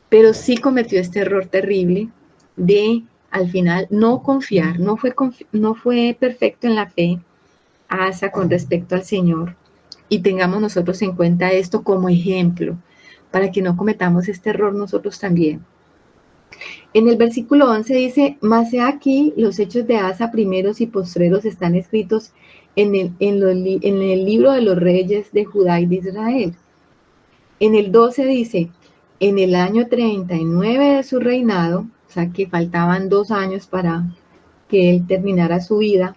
Speaker 1: Pero sí cometió este error terrible de al final no confiar, no fue perfecto en la fe Asa con respecto al Señor, y tengamos nosotros en cuenta esto como ejemplo para que no cometamos este error nosotros también. En el versículo 11 dice, mas he aquí los hechos de Asa primeros y postreros están escritos en el libro de los reyes de Judá y de Israel. En el 12 dice, en el año 39 de su reinado, o sea que faltaban 2 años para que él terminara su vida,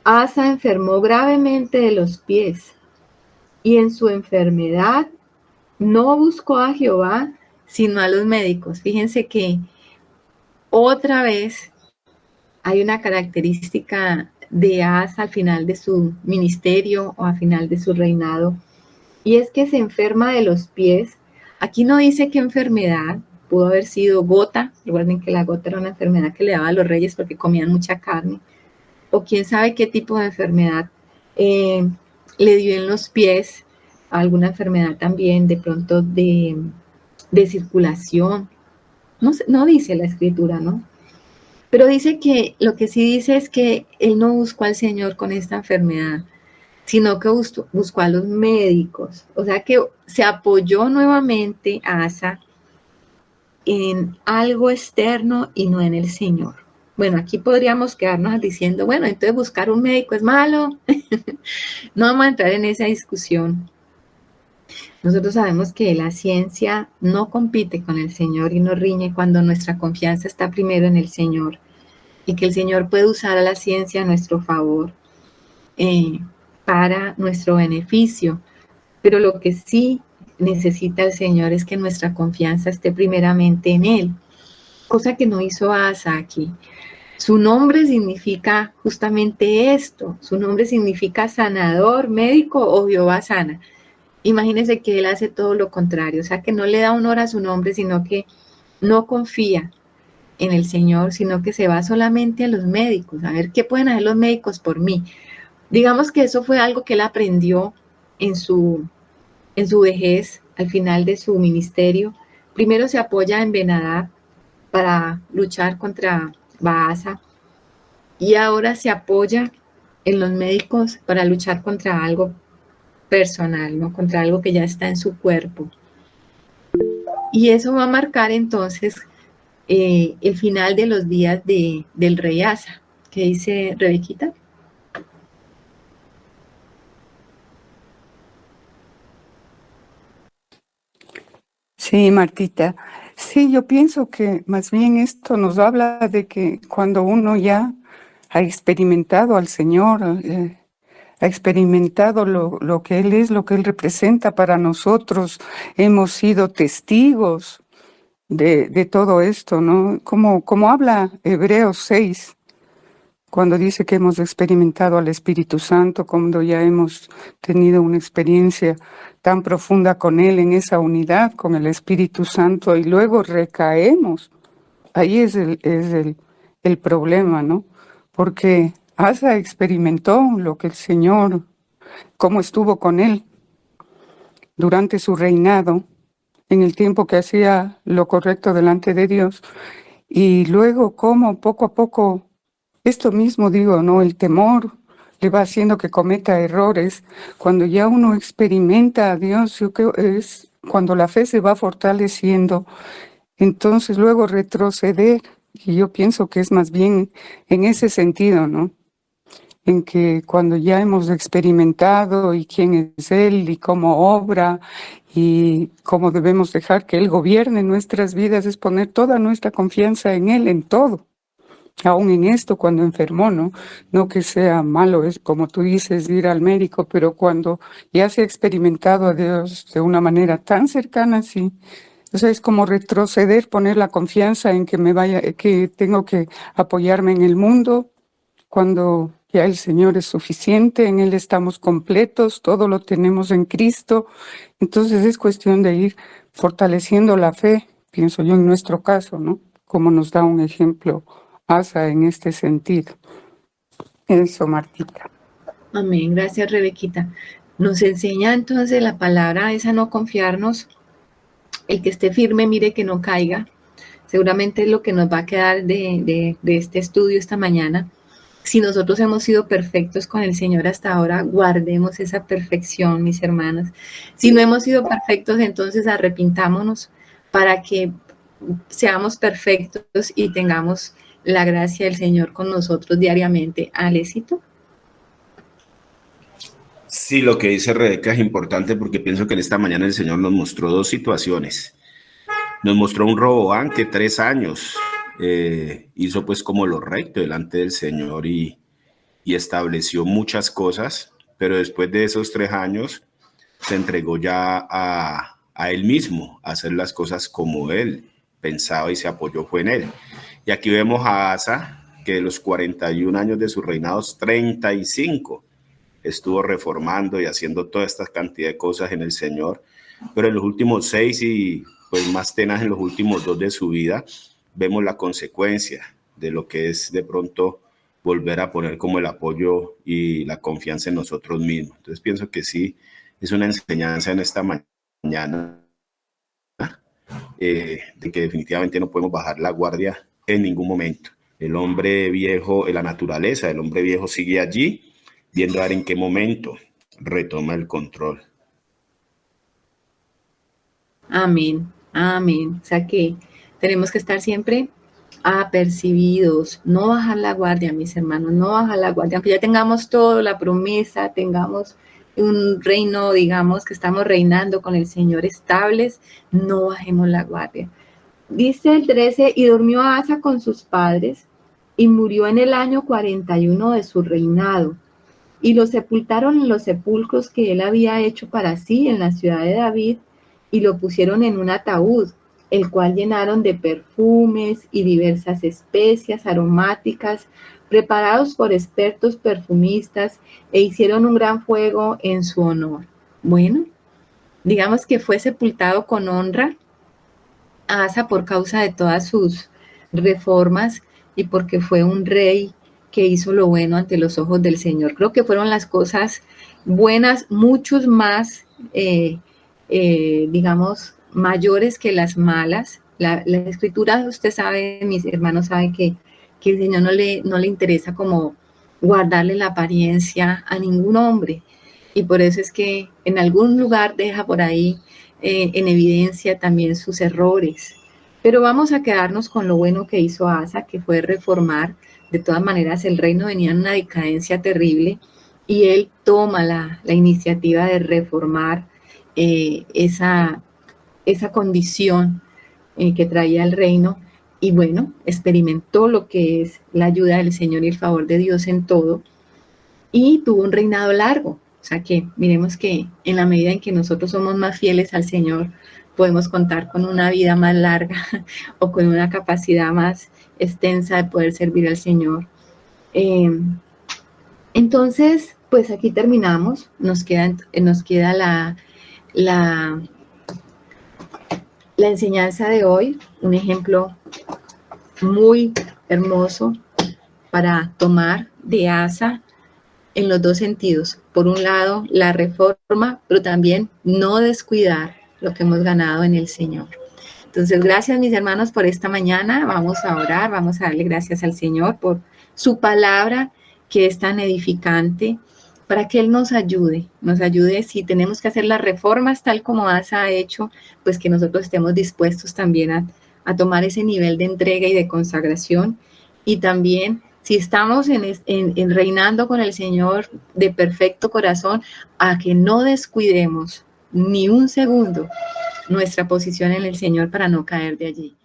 Speaker 1: Asa enfermó gravemente de los pies, y en su enfermedad no buscó a Jehová, sino a los médicos. Fíjense que otra vez hay una característica de Asa al final de su ministerio o al final de su reinado, y es que se enferma de los pies. Aquí no dice qué enfermedad, pudo haber sido gota. Recuerden que la gota era una enfermedad que le daba a los reyes porque comían mucha carne, o quién sabe qué tipo de enfermedad le dio en los pies, alguna enfermedad también de pronto de circulación. No dice la escritura, ¿no? Pero dice que lo que sí dice es que él no buscó al Señor con esta enfermedad, sino que buscó a los médicos. O sea que se apoyó nuevamente a Asa en algo externo y no en el Señor. Bueno, aquí podríamos quedarnos diciendo, bueno, entonces buscar un médico es malo. No vamos a entrar en esa discusión. Nosotros sabemos que la ciencia no compite con el Señor y no riñe cuando nuestra confianza está primero en el Señor, y que el Señor puede usar a la ciencia a nuestro favor, para nuestro beneficio. Pero lo que sí necesita el Señor es que nuestra confianza esté primeramente en Él, cosa que no hizo Asa aquí. Su nombre significa justamente esto, su nombre significa sanador, médico o Jehová sana. Imagínense que él hace todo lo contrario, o sea que no le da honor a su nombre, sino que no confía en el Señor, sino que se va solamente a los médicos, a ver qué pueden hacer los médicos por mí. Digamos que eso fue algo que él aprendió en su vejez, al final de su ministerio. Primero se apoya en Ben-Hadad para luchar contra Baasa, y ahora se apoya en los médicos para luchar contra algo personal, ¿no? Contra algo que ya está en su cuerpo. Y eso va a marcar entonces el final de los días del rey Asa. ¿Qué dice Rebequita?
Speaker 4: Sí, Martita. Sí, yo pienso que más bien esto nos habla de que cuando uno ya ha experimentado al Señor, ha experimentado lo que Él es, lo que Él representa para nosotros, hemos sido testigos de todo esto, ¿no? Como habla Hebreos 6, cuando dice que hemos experimentado al Espíritu Santo, cuando ya hemos tenido una experiencia tan profunda con Él, en esa unidad con el Espíritu Santo, y luego recaemos. Ahí es el problema, ¿no? Porque Asa experimentó lo que el Señor, cómo estuvo con Él durante su reinado, en el tiempo que hacía lo correcto delante de Dios, y luego cómo poco a poco, esto mismo digo, ¿no? El temor le va haciendo que cometa errores. Cuando ya uno experimenta a Dios, yo creo es cuando la fe se va fortaleciendo, entonces luego retroceder, y yo pienso que es más bien en ese sentido, ¿no? En que cuando ya hemos experimentado y quién es Él y cómo obra y cómo debemos dejar que Él gobierne nuestras vidas, es poner toda nuestra confianza en Él, en todo. Aún en esto, cuando enfermó, ¿no? No que sea malo, es como tú dices, ir al médico, pero cuando ya se ha experimentado a Dios de una manera tan cercana, sí. O sea, es como retroceder, poner la confianza en que que tengo que apoyarme en el mundo, cuando ya el Señor es suficiente, en Él estamos completos, todo lo tenemos en Cristo. Entonces es cuestión de ir fortaleciendo la fe, pienso yo en nuestro caso, ¿no? Como nos da un ejemplo Asa en este sentido. Eso, Martita.
Speaker 1: Amén, gracias Rebequita. Nos enseña entonces la palabra esa no confiarnos, el que esté firme, mire que no caiga. Seguramente es lo que nos va a quedar de este estudio esta mañana. Si nosotros hemos sido perfectos con el Señor hasta ahora, guardemos esa perfección, mis hermanos. Si no hemos sido perfectos, entonces arrepintámonos para que seamos perfectos y tengamos la gracia del Señor con nosotros diariamente. Alecito.
Speaker 3: Sí, lo que dice Rebeca es importante porque pienso que en esta mañana el Señor nos mostró dos situaciones. Nos mostró un Roboam que 3 años hizo pues como lo recto delante del Señor y estableció muchas cosas, pero después de esos 3 años se entregó ya a él mismo, a hacer las cosas como él pensaba y se apoyó fue en él. Y aquí vemos a Asa, que de los 41 años de sus reinados, 35 estuvo reformando y haciendo toda esta cantidad de cosas en el Señor, pero en los últimos 6 y pues más tenaz en los últimos 2 de su vida, vemos la consecuencia de lo que es de pronto volver a poner como el apoyo y la confianza en nosotros mismos. Entonces pienso que sí, es una enseñanza en esta mañana de que definitivamente no podemos bajar la guardia en ningún momento. El hombre viejo, la naturaleza, el hombre viejo sigue allí, viendo a ver en qué momento retoma el control.
Speaker 1: Amén, amén. O sea que tenemos que estar siempre apercibidos, no bajar la guardia, mis hermanos, no bajar la guardia, aunque ya tengamos todo, la promesa, tengamos un reino, digamos, que estamos reinando con el Señor estables, no bajemos la guardia. Dice el 13, y durmió Asa con sus padres, y murió en el año 41 de su reinado, y lo sepultaron en los sepulcros que él había hecho para sí en la ciudad de David, y lo pusieron en un ataúd, el cual llenaron de perfumes y diversas especias aromáticas, preparados por expertos perfumistas, e hicieron un gran fuego en su honor. Bueno, digamos que fue sepultado con honra Asa por causa de todas sus reformas y porque fue un rey que hizo lo bueno ante los ojos del Señor. Creo que fueron las cosas buenas, muchos más, digamos, mayores que las malas. La escritura, usted sabe, mis hermanos saben que el Señor no le interesa como guardarle la apariencia a ningún hombre. Y por eso es que en algún lugar deja por ahí en evidencia también sus errores. Pero vamos a quedarnos con lo bueno que hizo Asa, que fue reformar. De todas maneras, el reino venía en una decadencia terrible y él toma la iniciativa de reformar esa condición que traía el reino. Y bueno, experimentó lo que es la ayuda del Señor y el favor de Dios en todo. Y tuvo un reinado largo. O sea que miremos que en la medida en que nosotros somos más fieles al Señor, podemos contar con una vida más larga o con una capacidad más extensa de poder servir al Señor. Entonces, pues aquí terminamos. Nos queda la enseñanza de hoy, un ejemplo muy hermoso para tomar de Asa en los dos sentidos. Por un lado, la reforma, pero también no descuidar lo que hemos ganado en el Señor. Entonces, gracias mis hermanos por esta mañana. Vamos a orar, vamos a darle gracias al Señor por su palabra que es tan edificante, para que Él nos ayude si tenemos que hacer las reformas tal como Asa ha hecho, pues que nosotros estemos dispuestos también a tomar ese nivel de entrega y de consagración. Y también, si estamos en reinando con el Señor de perfecto corazón, a que no descuidemos ni un segundo nuestra posición en el Señor para no caer de allí.